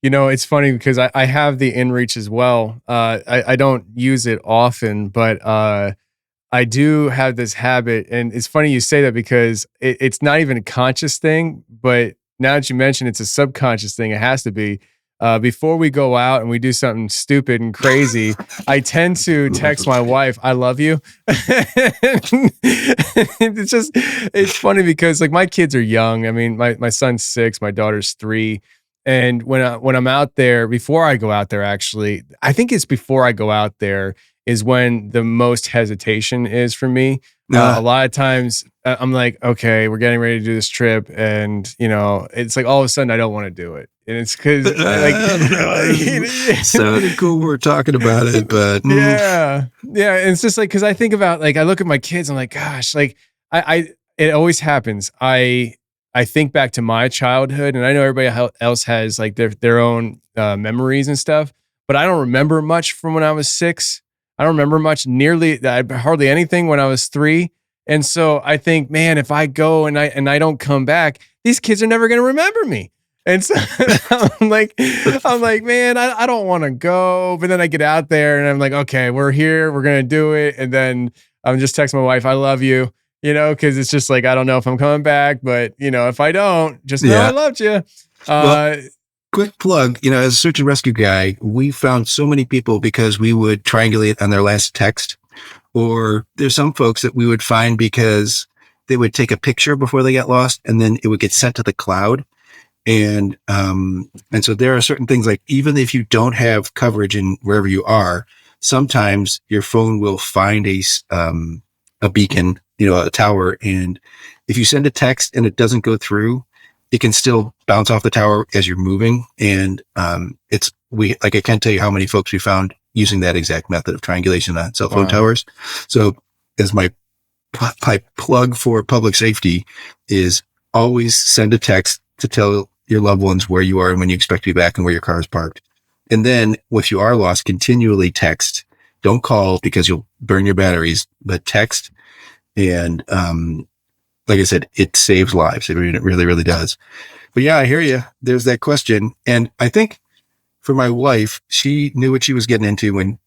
It's funny because I have the inReach as well. I don't use it often, but I do have this habit. And it's funny you say that because it's not even a conscious thing, but now that you mention it's a subconscious thing, it has to be. Before we go out and we do something stupid and crazy, I tend to text my wife, "I love you." It's funny because like my kids are young. I mean, my son's 6, my daughter's 3. And when I'm out there, before I go out there, actually, I think it's before I go out there is when the most hesitation is for me. A lot of times I'm like, okay, we're getting ready to do this trip. And, it's like all of a sudden I don't want to do it. And it's because sounded cool. We're talking about it, but yeah. It's just like, cause I think about like, I look at my kids, I'm like, gosh, like it always happens. I think back to my childhood, and I know everybody else has like their own memories and stuff, but I don't remember much from when I was 6. I don't remember much, hardly anything when I was 3. And so I think, man, if I go and I don't come back, these kids are never going to remember me. And so I'm like, man, I don't want to go. But then I get out there and I'm like, okay, we're here. We're going to do it. And then I'm just texting my wife, "I love you," because it's just like, I don't know if I'm coming back, but if I don't, just know I loved you. Quick plug, as a search and rescue guy, we found so many people because we would triangulate on their last text, or there's some folks that we would find because they would take a picture before they got lost and then it would get sent to the cloud. And so there are certain things like, even if you don't have coverage in wherever you are, sometimes your phone will find a beacon, a tower. And if you send a text and it doesn't go through, it can still bounce off the tower as you're moving. And, I can't tell you how many folks we found using that exact method of triangulation on cell phone towers. So as my plug for public safety is always send a text to tell your loved ones where you are and when you expect to be back and where your car is parked. And then if you are lost, continually text don't call because you'll burn your batteries, but text. And, like I said, it saves lives. It really, really does. But yeah, I hear you. There's that question. And I think for my wife, she knew what she was getting into when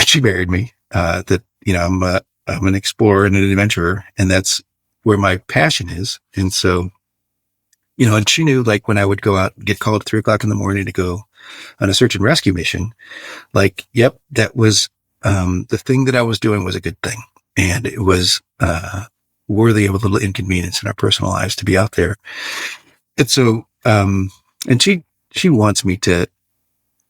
she married me, that, I'm an explorer and an adventurer, and that's where my passion is. And so, and she knew, like, when I would go out and get called at 3:00 in the morning to go on a search and rescue mission, like, yep, that was, the thing that I was doing was a good thing. And it was, worthy of a little inconvenience in our personal lives to be out there. And so, and she wants me to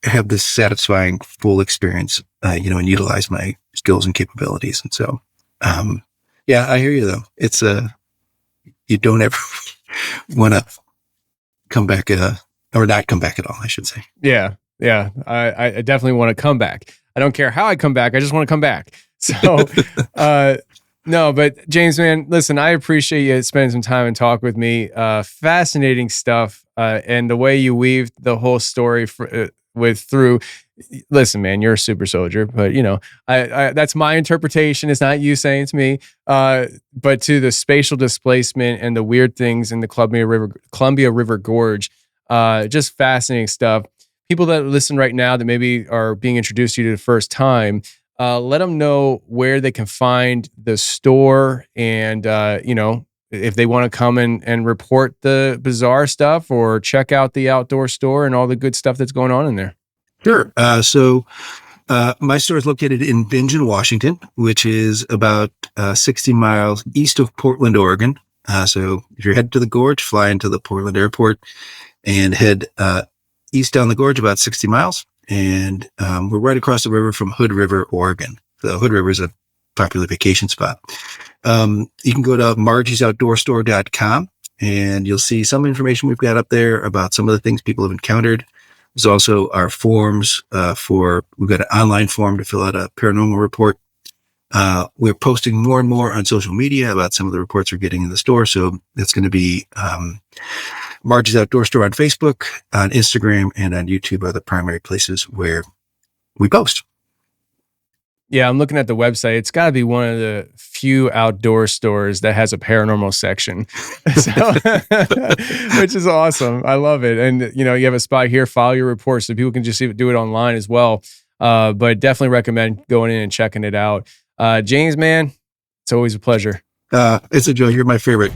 have this satisfying, full experience, and utilize my skills and capabilities. And so, yeah, I hear you though. It's you don't ever want to come back, or not come back at all, I should say. Yeah. Yeah. I definitely want to come back. I don't care how I come back. I just want to come back. So, no, but James, man, listen, I appreciate you spending some time and talk with me. Fascinating stuff. And the way you weaved the whole story through, listen, man, you're a super soldier, but I that's my interpretation. It's not you saying it's me. But to the spatial displacement and the weird things in the Columbia River Gorge, just fascinating stuff. People that listen right now that maybe are being introduced to you the first time, let them know where they can find the store and, if they want to come and report the bizarre stuff or check out the outdoor store and all the good stuff that's going on in there. Sure. So my store is located in Bingen, Washington, which is about 60 miles east of Portland, Oregon. So if you're headed to the gorge, fly into the Portland airport and head east down the gorge about 60 miles. And we're right across the river from Hood River, Oregon. The Hood River is a popular vacation spot. You can go to margiesoutdoorstore.com and you'll see some information we've got up there about some of the things people have encountered. There's also our forms we've got an online form to fill out a paranormal report. We're posting more and more on social media about some of the reports we're getting in the store. So it's going to be Margie's Outdoor Store on Facebook, on Instagram, and on YouTube are the primary places where we post. Yeah, I'm looking at the website. It's got to be one of the few outdoor stores that has a paranormal section, which is awesome. I love it. And, you have a spot here, file your reports so people can just do it online as well. But definitely recommend going in and checking it out. James, man, it's always a pleasure. It's a joy. You're my favorite.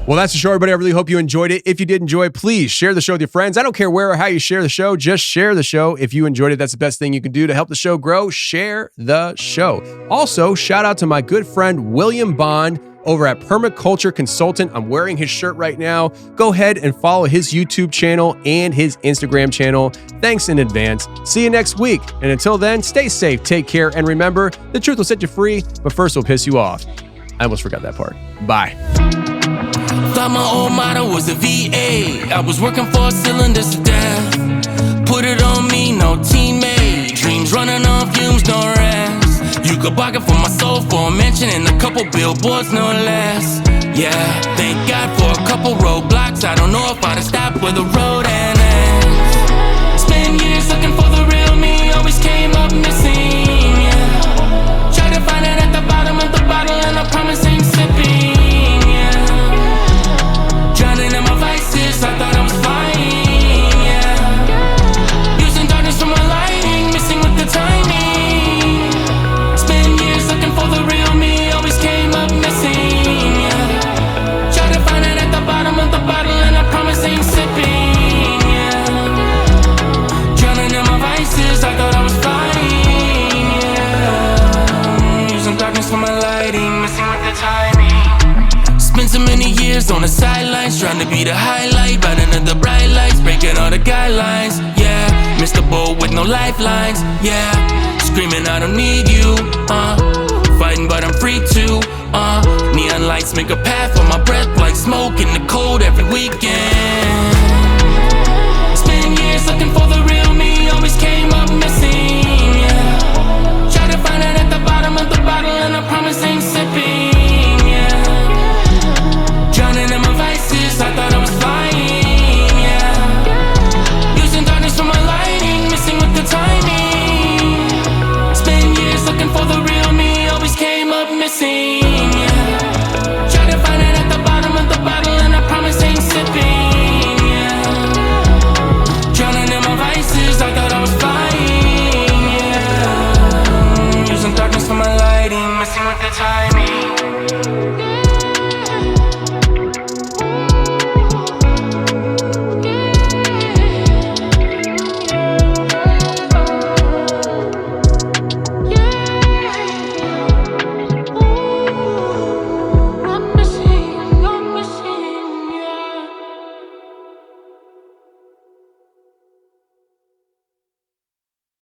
Well, that's the show, everybody. I really hope you enjoyed it. If you did enjoy it, please share the show with your friends. I don't care where or how you share the show. Just share the show. If you enjoyed it, that's the best thing you can do to help the show grow. Share the show. Also, shout out to my good friend, William Bond, over at Permaculture Consultant. I'm wearing his shirt right now. Go ahead and follow his YouTube channel and his Instagram channel. Thanks in advance. See you next week. And until then, stay safe, take care, and remember, the truth will set you free, but first will piss you off. I almost forgot that part. Bye. Thought my old motto was a VA. I was working 4 cylinders to death. Put it on me, no teammate. Dreams running on fumes, no rest. You could bargain for my soul for a mention and a couple billboards, no less. Yeah, thank God for a couple roadblocks. I don't know if I'd have stopped where the road ends. Spent years looking for the real me, always came up missing. Yeah, tried to find it at the bottom of the bottle, and I promise ain't sipping. I thought I was flying, yeah. Using darkness for my lighting, missing with the timing. Spent years looking for the real me, always came up missing, yeah. Tried to find it at the bottom of the bottle, and I promise ain't sipping, yeah. Drowning in my vices, I thought I was flying, yeah. Using darkness for my lighting, missing with the timing. Spent so many years on the sidelines, trying to be the highlight, right under the bright lights, breaking all the guidelines, yeah. Missed the boat with no lifelines, yeah. Screaming I don't need you, fighting but I'm free too, neon lights make a path for my breath like smoke in the cold every weekend. Spend years looking for the